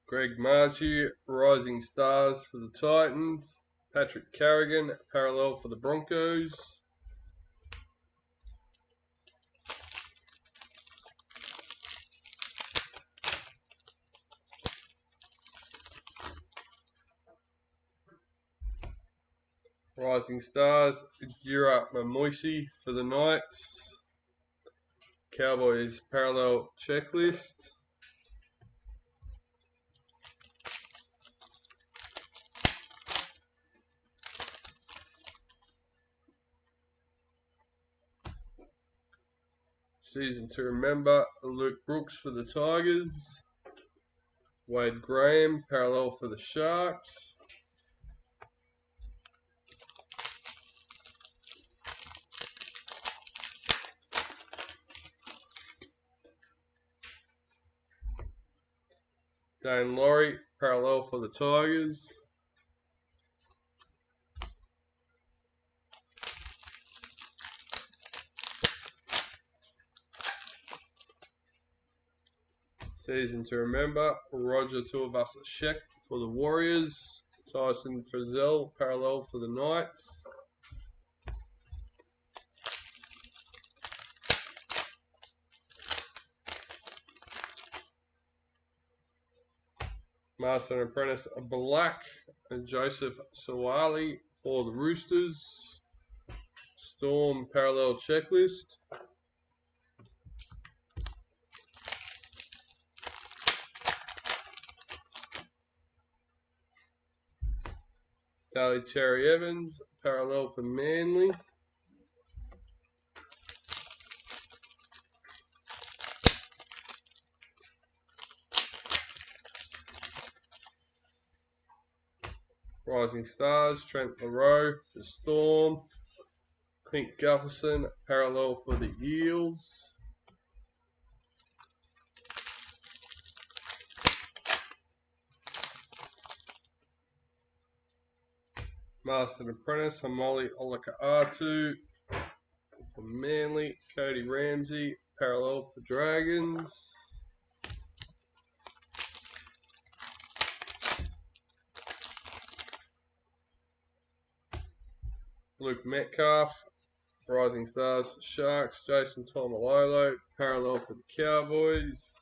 [SPEAKER 1] Greg Marju, Rising Stars for the Titans. Patrick Carrigan, parallel for the Broncos. Rising Stars, Jura Mamoisi for the Knights. Cowboys parallel checklist. Season to remember, Luke Brooks for the Tigers. Wade Graham, parallel for the Sharks. Dane Laurie, parallel for the Tigers. Season to remember, Roger Tuivasa-Sheck for the Warriors. Tyson Frizzell, parallel for the Knights. Master and Apprentice Black and Joseph Sawali for the Roosters. Storm parallel checklist. Daly Cherry Evans, parallel for Manly. Rising Stars, Trent LaRoe for Storm. Clint Gutherson, parallel for the Eels. Master and Apprentice, Hamoli Olaka'atu for Manly. Cody Ramsey, parallel for Dragons. Luke Metcalf, Rising Stars for Sharks. Jason Taumalolo, parallel for the Cowboys.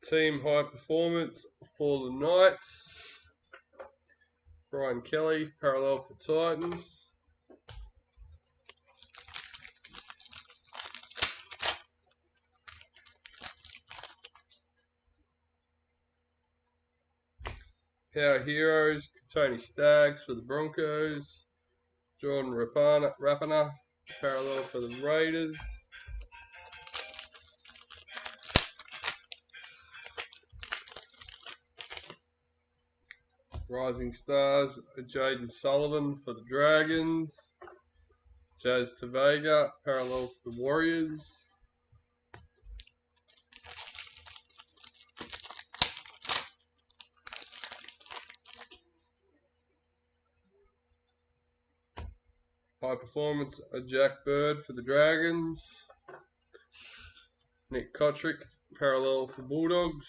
[SPEAKER 1] Team High Performance for the Knights. Brian Kelly, parallel for Titans. Power Heroes, Tony Staggs for the Broncos. Jordan Rapana, parallel for the Raiders. Rising Stars, Jaden Sullivan for the Dragons. Jazz Tavega, parallel for the Warriors. High Performance, Jack Bird for the Dragons. Nick Kotrick, parallel for Bulldogs.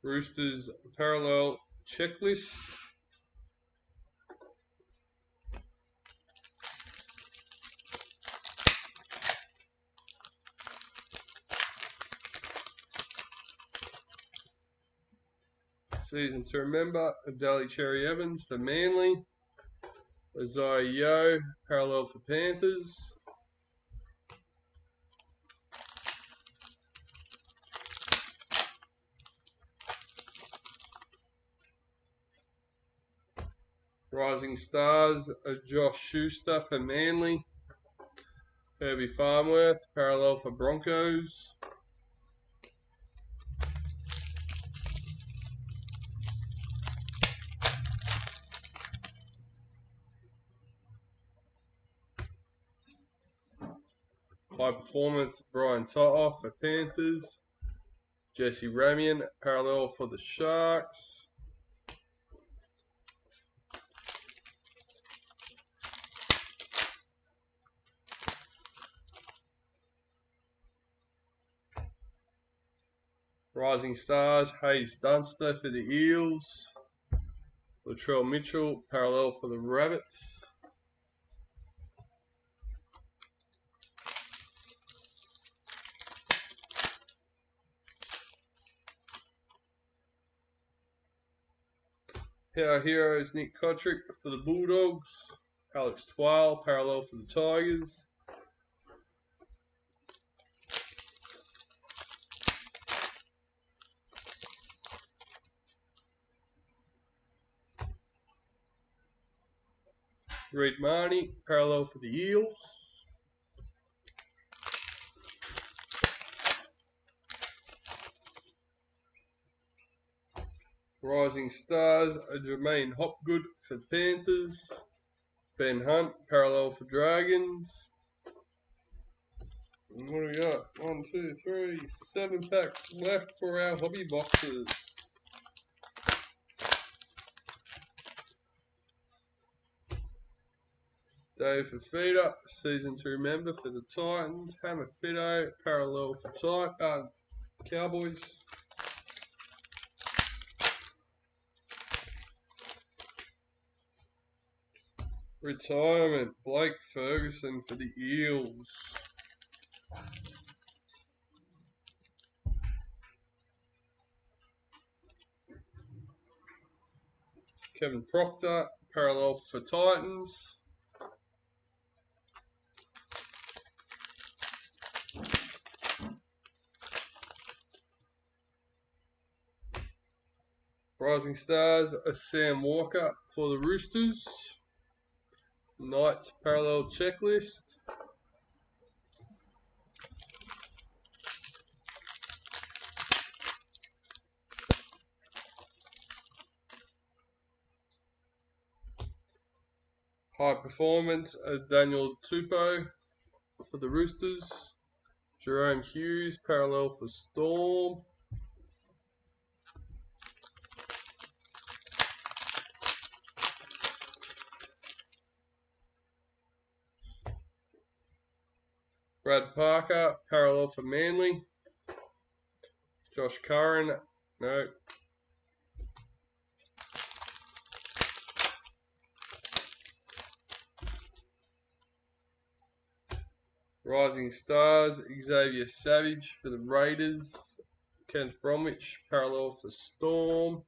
[SPEAKER 1] Roosters parallel checklist. Season to remember, Adeli Cherry Evans for Manly. Isaiah Yeo, parallel for Panthers. Rising Stars, Josh Schuster for Manly. Herbie Farmworth, parallel for Broncos. High Performance, Brian To'o for Panthers. Jesse Ramian, parallel for the Sharks. Rising Stars, Hayes Dunster for the Eels. Latrell Mitchell, parallel for the Rabbits. Our Heroes, Nick Kotrick for the Bulldogs. Alex Twal, parallel for the Tigers. Reid Marnie, parallel for the Eels. Rising Stars, Jermaine Hopgood for the Panthers. Ben Hunt, parallel for Dragons. And what do we got? 1, 2, 3, 7 packs left for our hobby boxes. Dave Fafita, season to remember for the Titans. Hammer Fido, parallel for Cowboys. Retirement, Blake Ferguson for the Eels. Kevin Proctor, parallel for Titans. Rising Stars, Sam Walker for the Roosters. Knights parallel checklist. High Performance, Daniel Tupou for the Roosters. Jerome Hughes, parallel for Storm. Brad Parker, parallel for Manly. Josh Curran, no. Rising Stars, Xavier Savage for the Raiders. Kent Bromwich, parallel for Storm.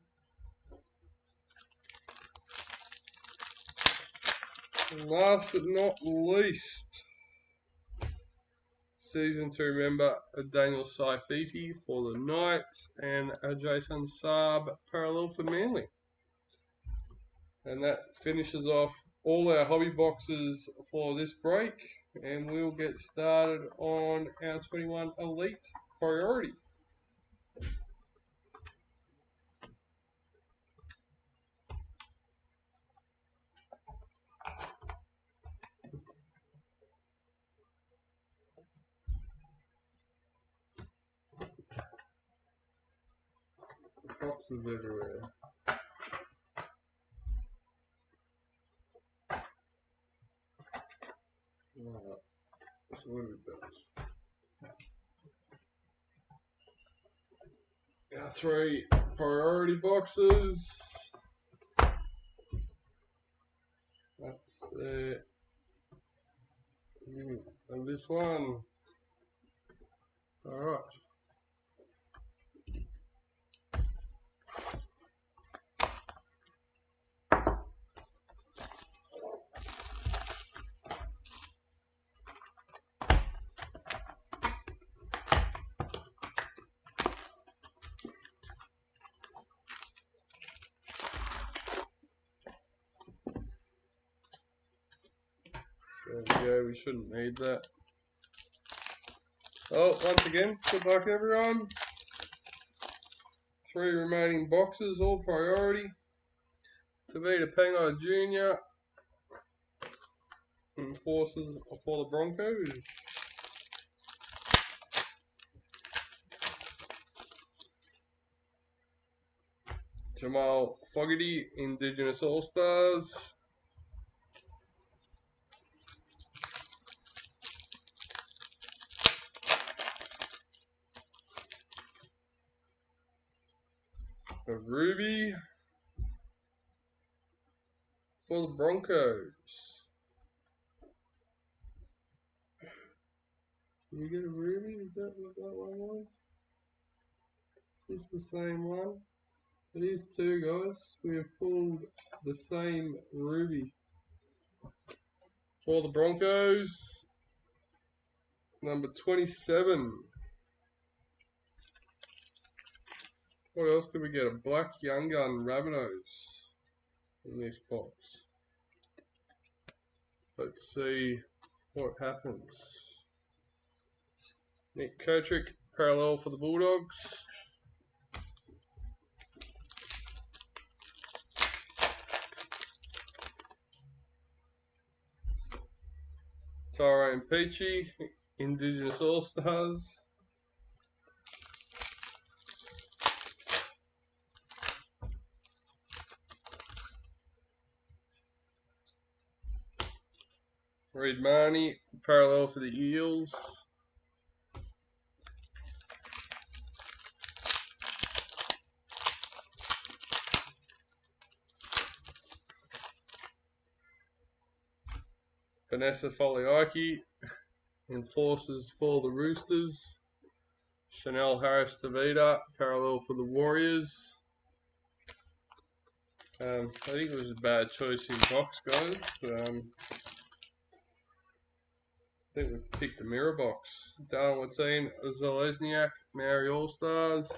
[SPEAKER 1] And last but not least, season to remember, Daniel Saifiti for the Knights and Jason Saab, parallel for Manly. And that finishes off all our hobby boxes for this break, and we'll get started on our 21 Elite Priority. Boxes everywhere. Alright, that's a little bit better. Our 3 priority boxes. That's there. And this one. Alright. There we go, we shouldn't need that. Oh, once again, good luck everyone. 3 remaining boxes, all priority. Tavita Pengai Jr. Enforcers for the Broncos. Jamal Fogarty, Indigenous All-Stars. A Ruby for the Broncos. Did we get a Ruby? Is that what that one was? Is this the same one? It is too, guys. We have pulled the same Ruby. For the Broncos, number 27. What else did we get? A Black Young Gun Ravenos in this box. Let's see what happens. Nick Kotrick, parallel for the Bulldogs. Tyrone Peachy, Indigenous All-Stars. Reid Marnie, parallel for the Eels. Vanessa Foliaki, Enforcers for the Roosters. Chanel Harris Tavita, parallel for the Warriors. I think it was a bad choice in box, guys. I think we picked the mirror box. Darren Watine, Zalesniak, Maori All-Stars.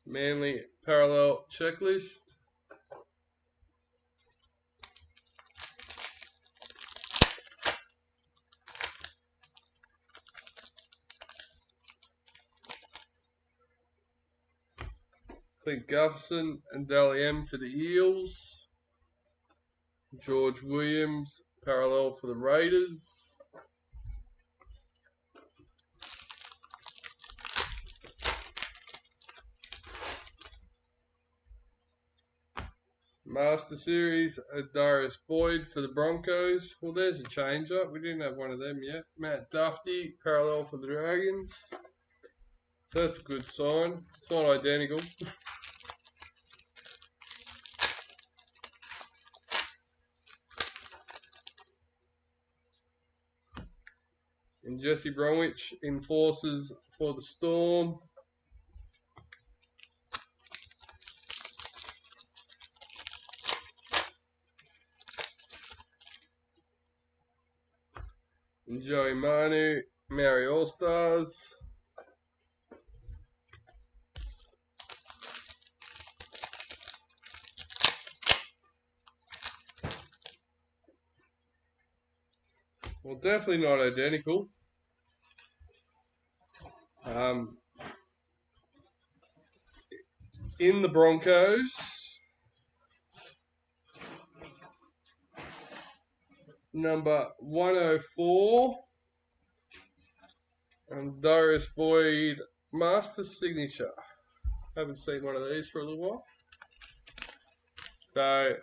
[SPEAKER 1] Manly parallel checklist. Clint Gutherson and Dally M for the Eels. George Williams parallel for the Raiders. Master Series, Darius Boyd for the Broncos. Well, there's a change up. We didn't have one of them yet. Matt Duffy, parallel for the Dragons. So that's a good sign. It's not identical. And Jesse Bromwich, Enforcers for the Storm. And Joey Manu, Maori All-Stars. Well, definitely not identical. In the Broncos, number 104, and Darius Boyd, Master Signature. Haven't seen one of these for a little while. So,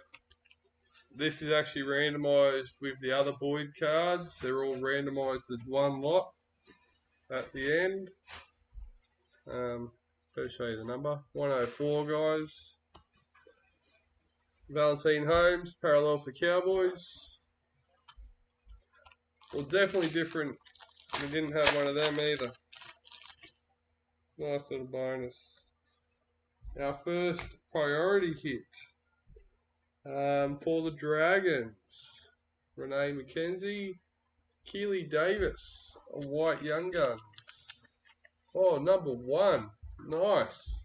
[SPEAKER 1] this is actually randomised with the other Boyd cards. They're all randomised as one lot at the end. Better show you the number. 104, guys. Valentine Holmes, parallel for Cowboys. Well, definitely different. We didn't have one of them either. Nice little bonus. Our first priority hit for the Dragons. Renee McKenzie, Keely Davis, a white Young Guns. Oh, number 1. Nice.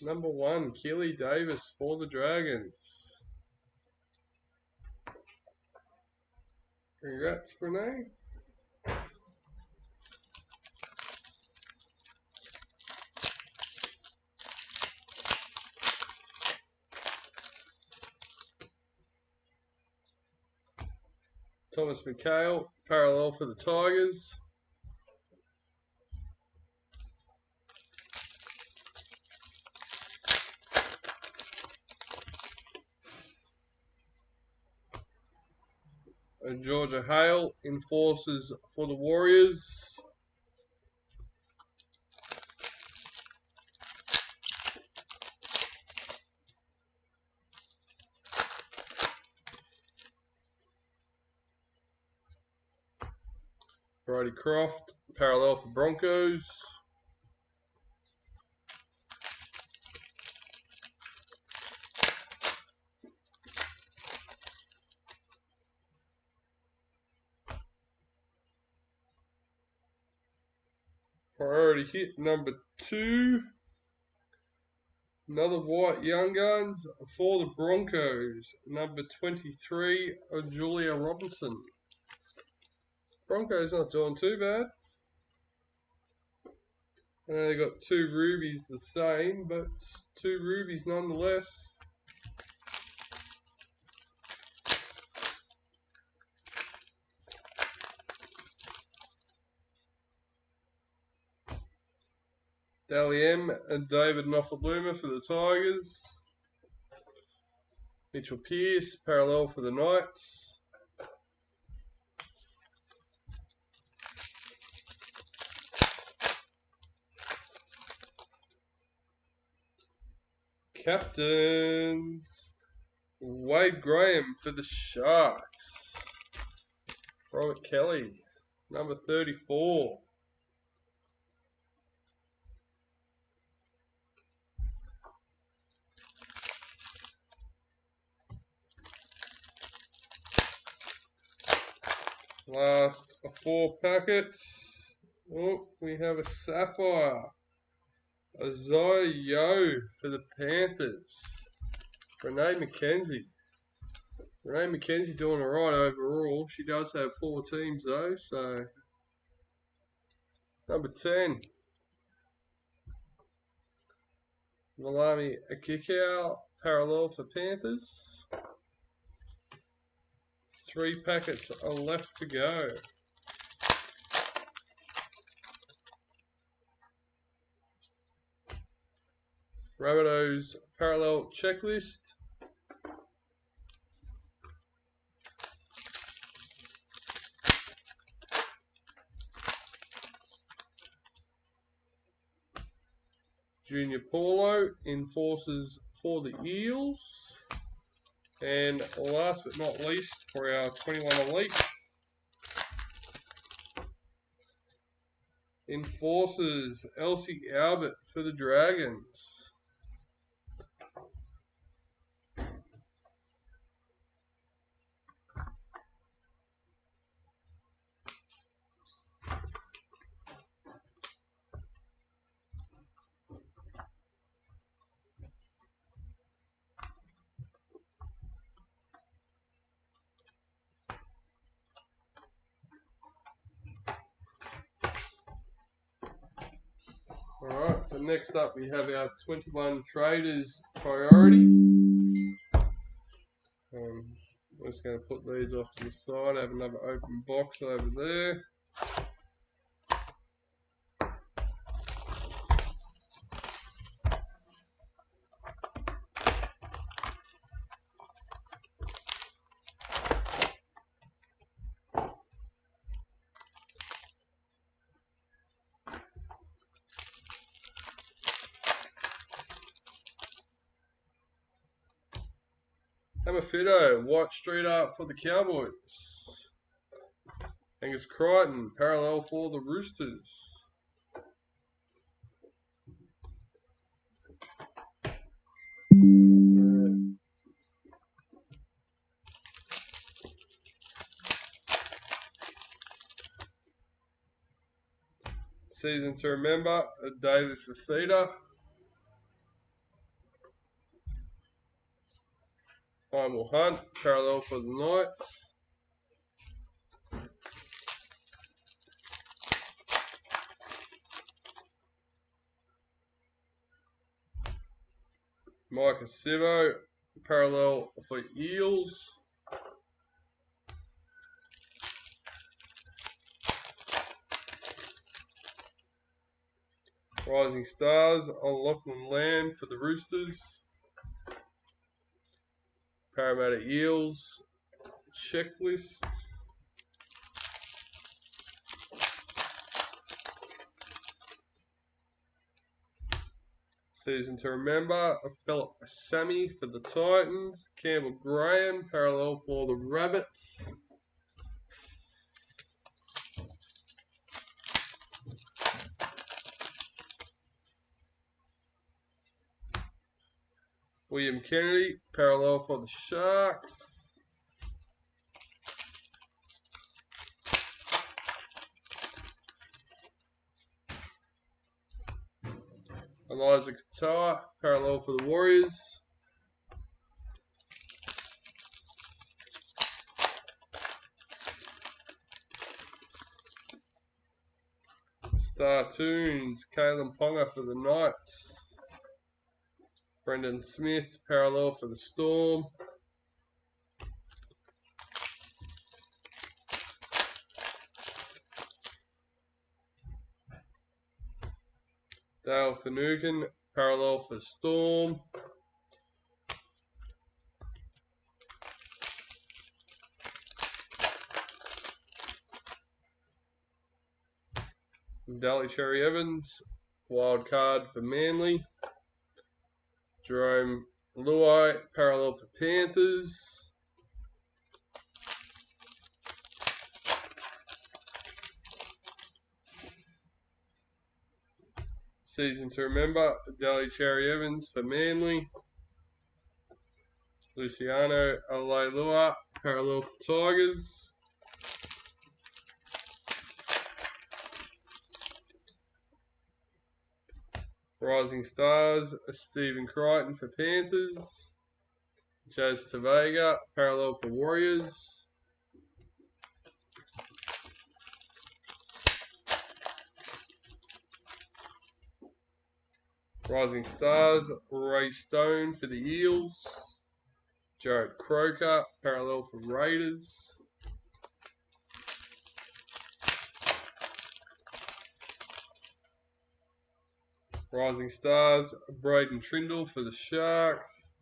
[SPEAKER 1] Number 1, Keely Davis for the Dragons. Congrats, Renee. Thomas McHale, parallel for the Tigers. Georgia Hale, enforcers for the Warriors. Brody Croft, parallel for Broncos. Priority hit number 2. Another white Young Guns for the Broncos. Number 23, Julia Robinson. Broncos not doing too bad. They got 2 rubies the same, but 2 rubies nonetheless. Dally M and David Nofaluma for the Tigers. Mitchell Pearce, parallel for the Knights. Captains, Wade Graham for the Sharks. Robert Kelly, number 34. Last 4 packets. Oh, we have a Sapphire. Isaiah Yo for the Panthers. Renee McKenzie. Renee McKenzie doing alright overall. She does have 4 teams though, so. Number 10. Malami Akikau, parallel for Panthers. 3 packets are left to go. Rabbitohs parallel checklist. Junior Paulo, enforcers for the Eels. And last but not least, for our 21 Elite, enforcers Elsie Albert for the Dragons. Alright, so next up we have our 21 Traders Priority. I'm just going to put these off to the side. I have another open box over there. Hammerfido, white street art for the Cowboys. Angus Crichton, parallel for the Roosters. Season to remember, David Fafita. Primal Hunt, parallel for the Knights. Micah Sivo, parallel for Eels. Rising Stars on Lachlan Lamb for the Roosters. Parramatta Eels checklist. Season to remember, Philip Sammy for the Titans. Campbell Graham, parallel for the Rabbits. William Kennedy, parallel for the Sharks. Eliza Katoa, parallel for the Warriors. Star Tunes, Kalen Ponga for the Knights. Brendan Smith, parallel for the Storm. Dale Finucane, parallel for the Storm. Daly Cherry Evans, wild card for Manly. Jerome Luai, parallel for Panthers. Season to remember, Daly Cherry Evans for Manly. Luciano Alailua, parallel for Tigers. Rising Stars, Stephen Crichton for Panthers. Jazz Tavega, parallel for Warriors. Rising Stars, Ray Stone for the Eels. Jared Croker, parallel for Raiders. Rising Stars, Braden Trindle for the Sharks.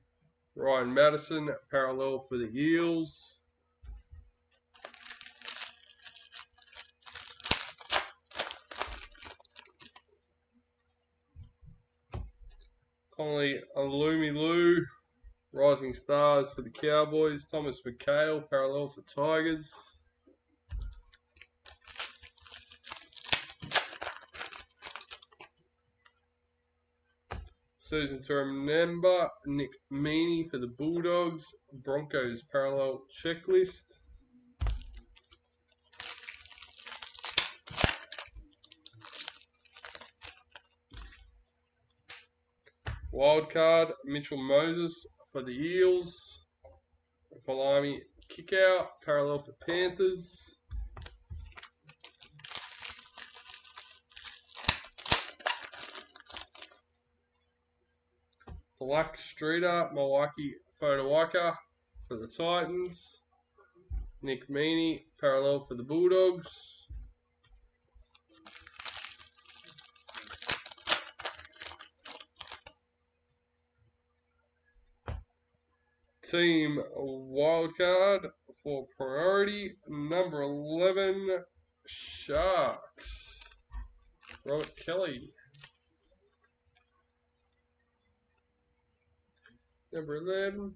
[SPEAKER 1] Ryan Madison, parallel for the Eels. Connolly Alumilu, Rising Stars for the Cowboys. Thomas McHale, parallel for Tigers. Season to remember, Nick Meaney for the Bulldogs. Broncos parallel checklist. Wildcard, Mitchell Moses for the Eels. Falami Kickout, parallel for Panthers. Black Streeter, Milwaukee Fotowaka for the Titans. Nick Meaney, parallel for the Bulldogs. Team wildcard for priority, number 11, Sharks. Robert Kelly. Number 11.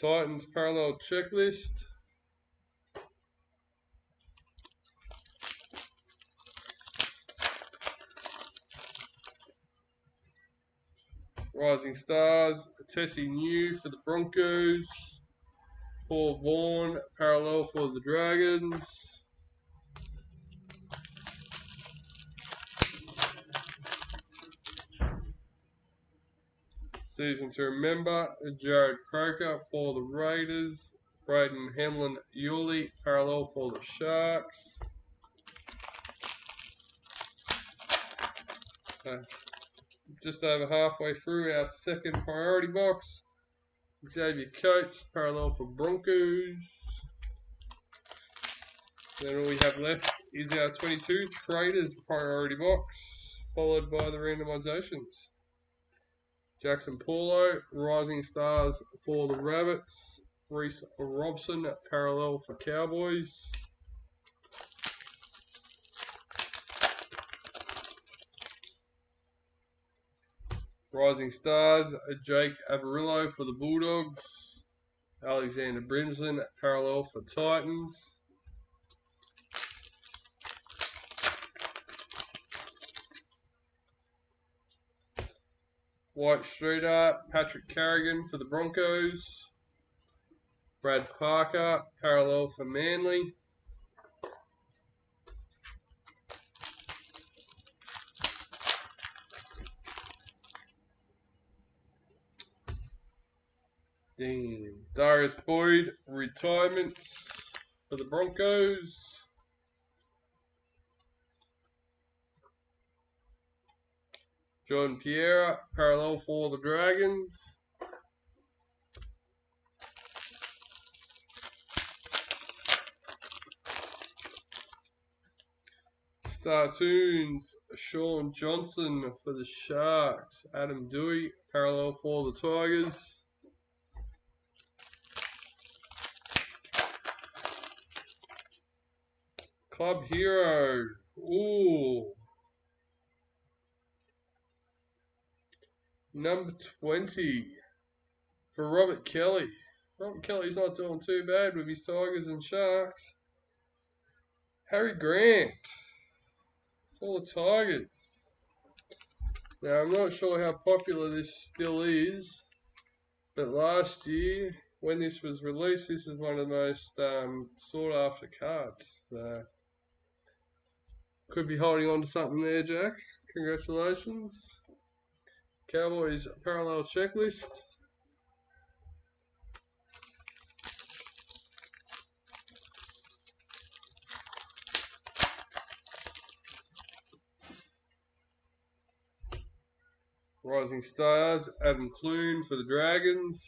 [SPEAKER 1] Titans parallel checklist. Rising Stars, Tessie New for the Broncos. Paul Vaughan, parallel for the Dragons. Season to remember, Jared Croker for the Raiders. Braden Hamlin Yuli, parallel for the Sharks. Just over halfway through our second priority box. Xavier Coates, parallel for Broncos. Then all we have left is our 22 Traders Priority Box, followed by the randomizations. Jackson Paulo, Rising Stars for the Rabbits. Reese Robson, parallel for Cowboys. Rising Stars, Jake Averillo for the Bulldogs. Alexander Brimson, parallel for Titans. White Streeter, Patrick Carrigan for the Broncos. Brad Parker, parallel for Manly. Darius Boyd, retirements for the Broncos. Jordan Pierre, parallel for the Dragons. Startoons, Sean Johnson for the Sharks. Adam Dewey, parallel for the Tigers. Club Hero. Ooh. Number 20 for Robert Kelly. Robert Kelly's not doing too bad with his Tigers and Sharks. Harry Grant for the Tigers. Now, I'm not sure how popular this still is, but last year, when this was released, this is one of the most sought after cards. So, could be holding on to something there, Jack. Congratulations. Cowboys parallel checklist. Rising Stars, Adam Clune for the Dragons.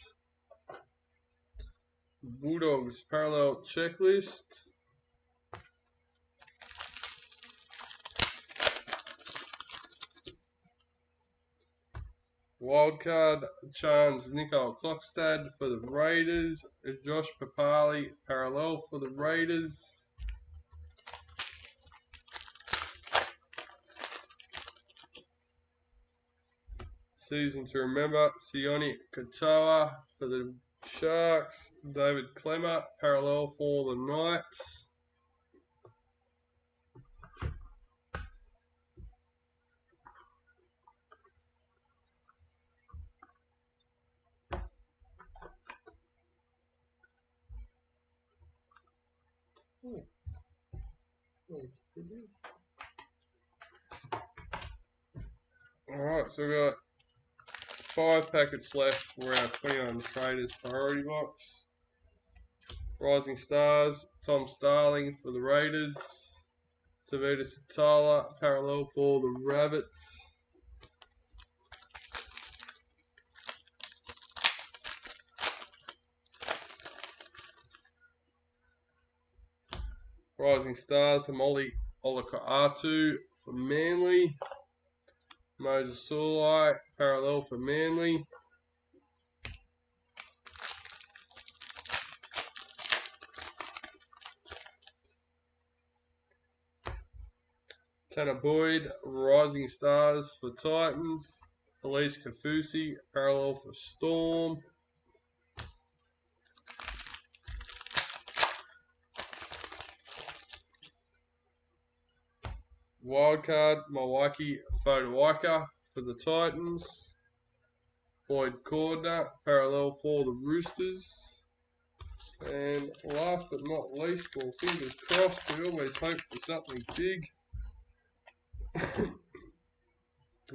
[SPEAKER 1] Bulldogs parallel checklist. Wildcard, Chance Nicole Klokstad for the Raiders. Josh Papali, parallel for the Raiders. Season to remember, Sione Katoa for the Sharks. David Clemmer, parallel for the Knights. Alright, so we've got 5 packets left for our 21 Traders Priority Box. Rising Stars, Tom Starling for the Raiders. Tavita Satala, parallel for the Rabbits. Rising Stars, Hamoli Olaka'atu for Manly. Moses Sulai, parallel for Manly. Tanner Boyd, Rising Stars for Titans. Elise Kafusi, parallel for Storm. Wildcard, Milwaukee Fodawaker for the Titans. Boyd Cordner, parallel for the Roosters. And last but not least, well, fingers crossed, we always hope for something big.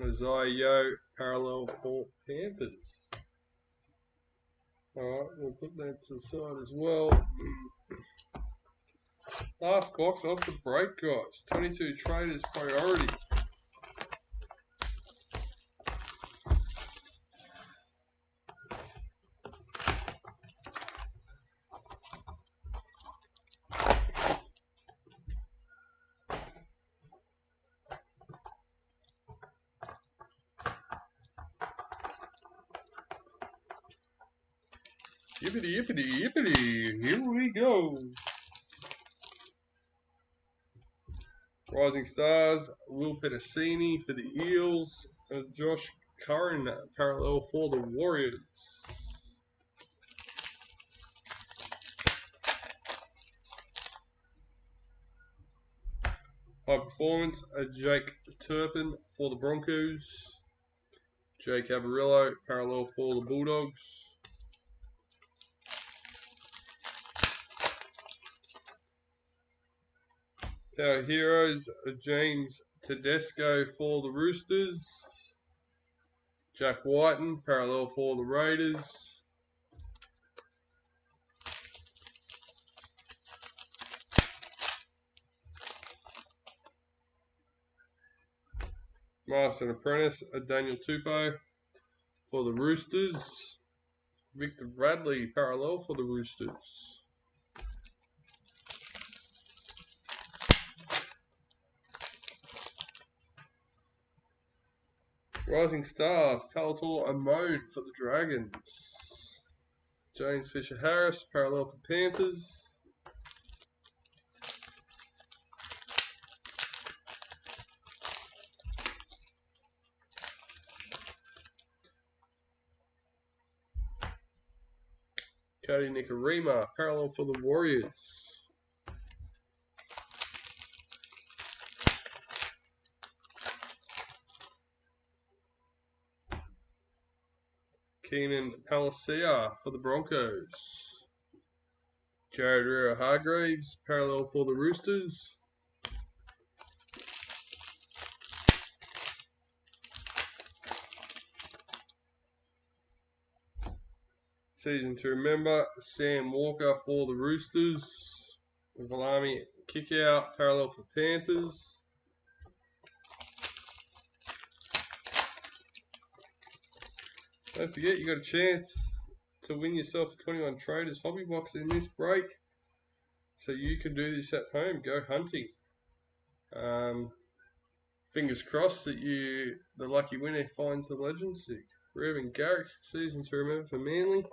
[SPEAKER 1] Isaiah Yo, parallel for Panthers. Alright, we'll put that to the side as well. Last box off the break, guys. 22 Traders Priority. Yippity, yippity, yippity. Here we go. Rising Stars, Will Petticini for the Eels. Josh Curran, parallel for the Warriors. High Performance, Jake Turpin for the Broncos. Jake Averillo, parallel for the Bulldogs. Our Heroes, James Tedesco for the Roosters. Jack Whiten, parallel for the Raiders. Master and Apprentice, Daniel Tupou for the Roosters. Victor Bradley, parallel for the Roosters. Rising Stars, Talator Amode for the Dragons. James Fisher-Harris, parallel for Panthers. Cody Nikorima, parallel for the Warriors. Keenan Palacia for the Broncos. Jared Rero-Hargreaves, parallel for the Roosters. Season to remember, Sam Walker for the Roosters. Valami Kickout, parallel for Panthers. Don't forget, you got a chance to win yourself a 21 Traders Hobby Box in this break. So you can do this at home. Go hunting. Fingers crossed that the lucky winner finds the legend stick. Reuben Garrick, season to remember for Manly.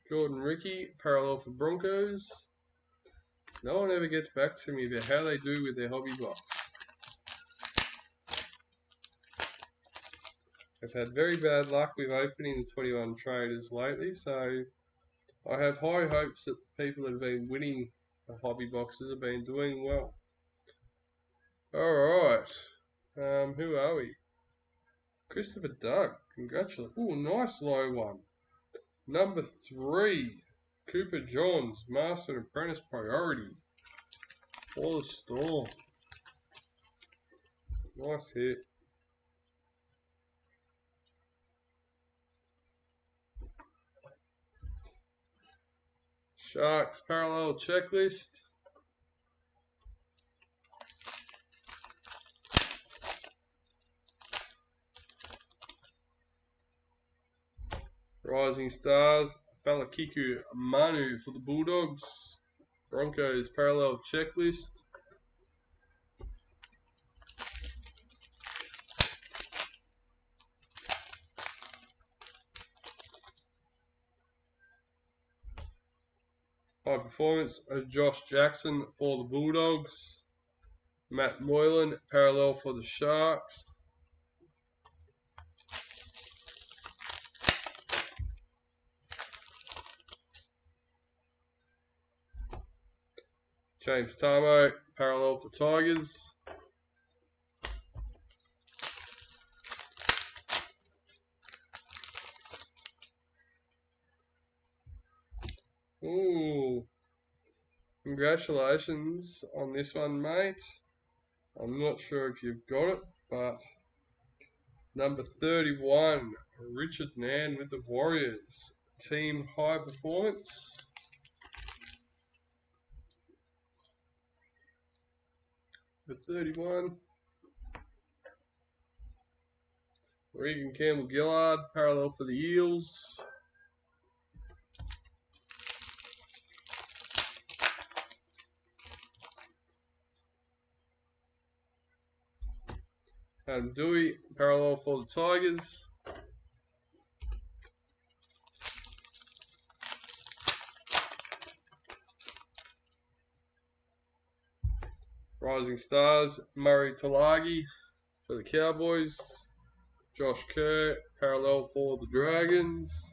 [SPEAKER 1] Jordan Ricky, parallel for Broncos. No one ever gets back to me about how they do with their hobby box. I've had very bad luck with opening the 21 Traders lately, so I have high hopes that the people that have been winning the hobby boxes have been doing well. Alright, who are we? Christopher Doug, congratulations. Ooh, nice low one. Number 3, Cooper Johns, Master and Apprentice Priority for the Storm. Nice hit. Sharks parallel checklist. Rising Stars, Falakiku Manu for the Bulldogs. Broncos parallel checklist. High Performance, Josh Jackson for the Bulldogs. Matt Moylan parallel for the Sharks. James Tamo, parallel for Tigers. Ooh, congratulations on this one, mate. I'm not sure if you've got it, but number 31, Richard Nan with the Warriors. Team High Performance. The 31. Regan Campbell-Gillard, parallel for the Eels. Adam Dewey, parallel for the Tigers. Rising Stars, Murray Talagi for the Cowboys. Josh Kerr, parallel for the Dragons.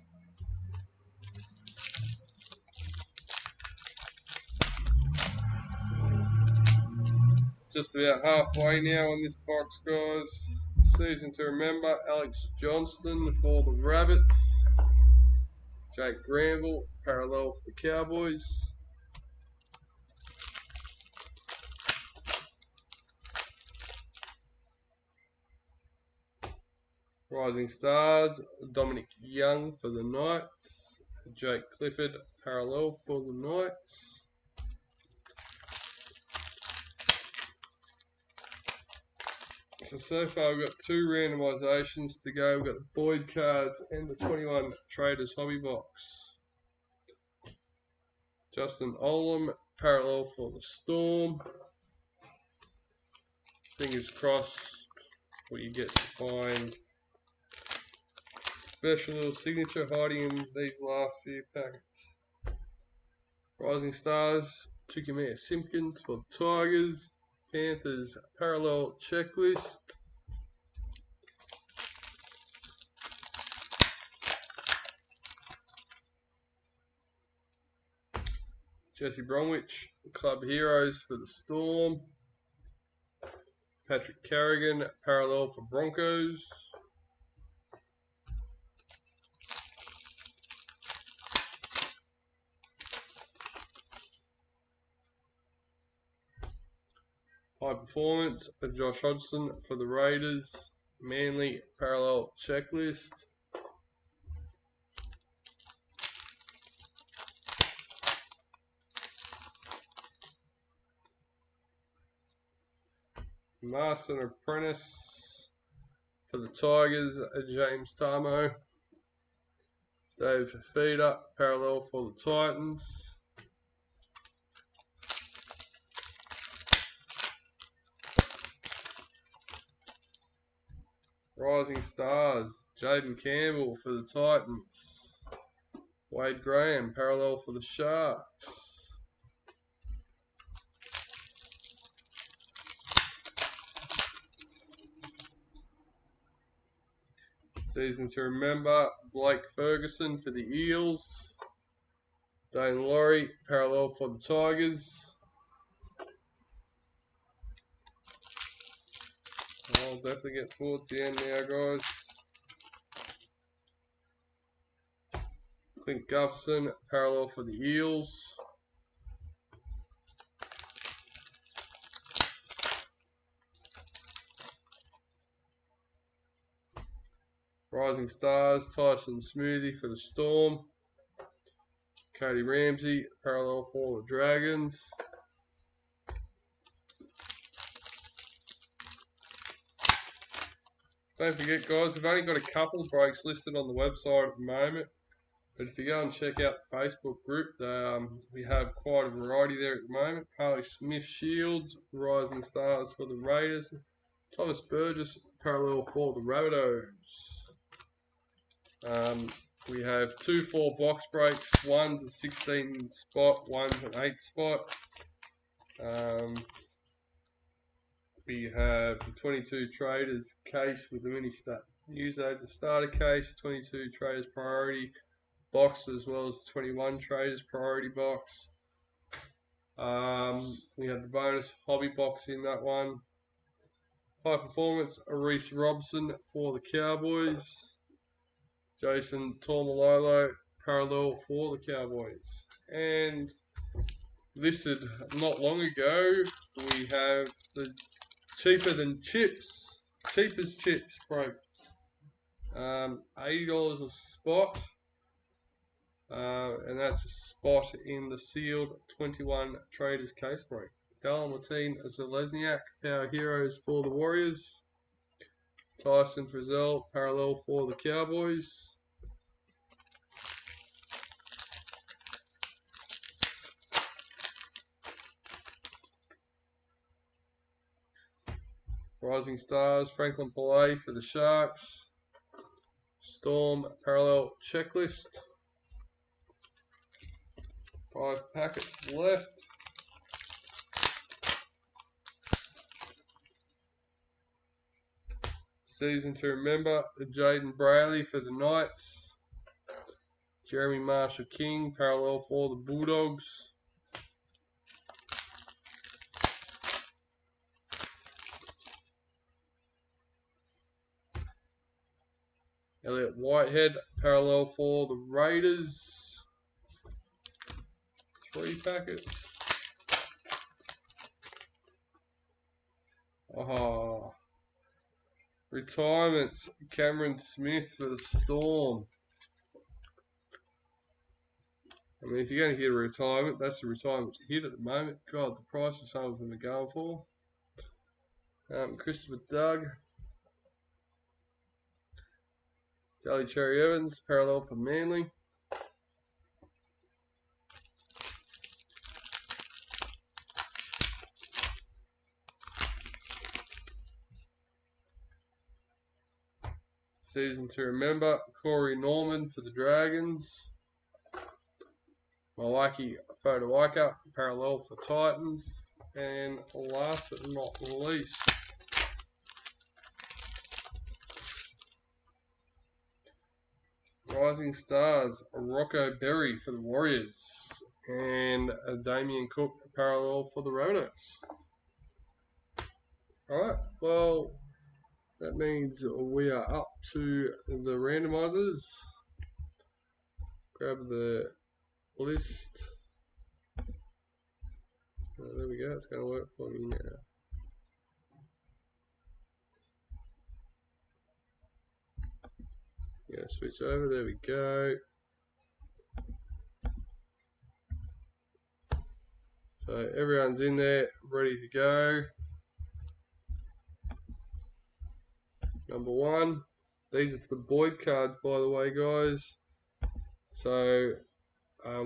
[SPEAKER 1] Just about halfway now on this box, guys. Season to remember, Alex Johnston for the Rabbits. Jake Granville, parallel for the Cowboys. Rising Stars, Dominic Young for the Knights. Jake Clifford, parallel for the Knights. So far we've got 2 randomisations to go. We've got the Boyd cards and the 21 Traders Hobby Box. Justin Olam, parallel for the Storm. Fingers crossed we get to find special little signature hiding in these last few packets. Rising Stars, Chukwuemeka Simpkins for the Tigers. Panthers parallel checklist. Jesse Bromwich, Club Heroes for the Storm. Patrick Carrigan, parallel for Broncos. High Performance, Josh Hodgson for the Raiders. Manly parallel checklist. Master and Apprentice for the Tigers, James Tamo. Dave Fafita, parallel for the Titans. Rising Stars, Jaden Campbell for the Titans. Wade Graham, parallel for the Sharks. Season to remember, Blake Ferguson for the Eels. Dane Laurie, parallel for the Tigers. I'll definitely get towards the end now, guys. Clint Gutherson, parallel for the Eels. Rising Stars, Tyson Smoothie for the Storm. Cody Ramsey, parallel for the Dragons. Don't forget, guys, we've only got a couple breaks listed on the website at the moment. But if you go and check out the Facebook group, we have quite a variety there at the moment. Harley Smith Shields, Rising Stars for the Raiders. Thomas Burgess, parallel for the Rabbitohs. We have 2 4 box breaks. One's a 16 spot, one's an 8 spot. We have the 22 Traders case with the mini stat news agent starter case, 22 Traders Priority Box, as well as 21 Traders Priority Box. We have the bonus hobby box in that one. High Performance, Reese Robson for the Cowboys. Jason Tormalolo, parallel for the Cowboys. And listed not long ago, we have the cheaper than chips, cheap as chips, bro. $80 a spot, and that's a spot in the sealed 21 Traders case break. Dalmatine Zelezniak, Power Heroes for the Warriors. Tyson Frizzell, Parallel for the Cowboys. Rising Stars, Franklin Pillay for the Sharks. Storm Parallel Checklist. 5 packets left. Season to remember, Jaden Brayley for the Knights. Jeremy Marshall King, Parallel for the Bulldogs. Elliot Whitehead, Parallel for the Raiders. 3 packets. Retirements, Cameron Smith for the Storm. I mean, if you're going to hit a retirement, that's the retirement to hit at the moment. God, the price of some of them are going for. Christopher Doug. Daly Cherry Evans, Parallel for Manly. Season to remember, Corey Norman for the Dragons. Malaki Fodawaika, Parallel for Titans. And last but not least, Rising Stars, Rocco Berry for the Warriors. And Damien Cook, Parallel for the Rabbitohs. Alright, well, that means we are up to the randomizers. Grab the list. There we go, it's going to work for me now. Yeah, switch over, there we go. So everyone's in there, ready to go. Number 1. These are for the Boyd cards, by the way, guys. So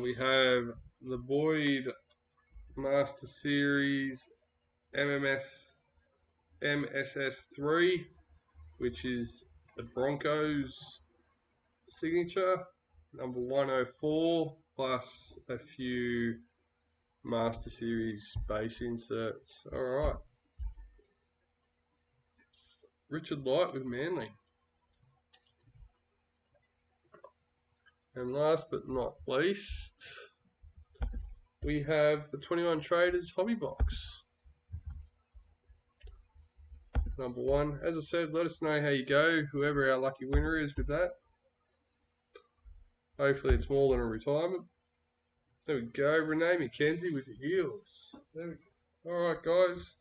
[SPEAKER 1] we have the Boyd Master Series MSS3, which is the Broncos signature, number 104, plus a few Master Series base inserts. Alright. Richard Light with Manly. And last but not least, we have the 21 Traders Hobby Box. Number 1. As I said, let us know how you go, whoever our lucky winner is with that. Hopefully it's more than a retirement. There we go, Renee McKenzie with the Heels. There we go. Alright guys,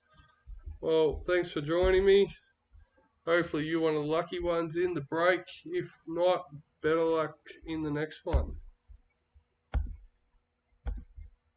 [SPEAKER 1] well thanks for joining me. Hopefully you're one of the lucky ones in the break. If not, better luck in the next one.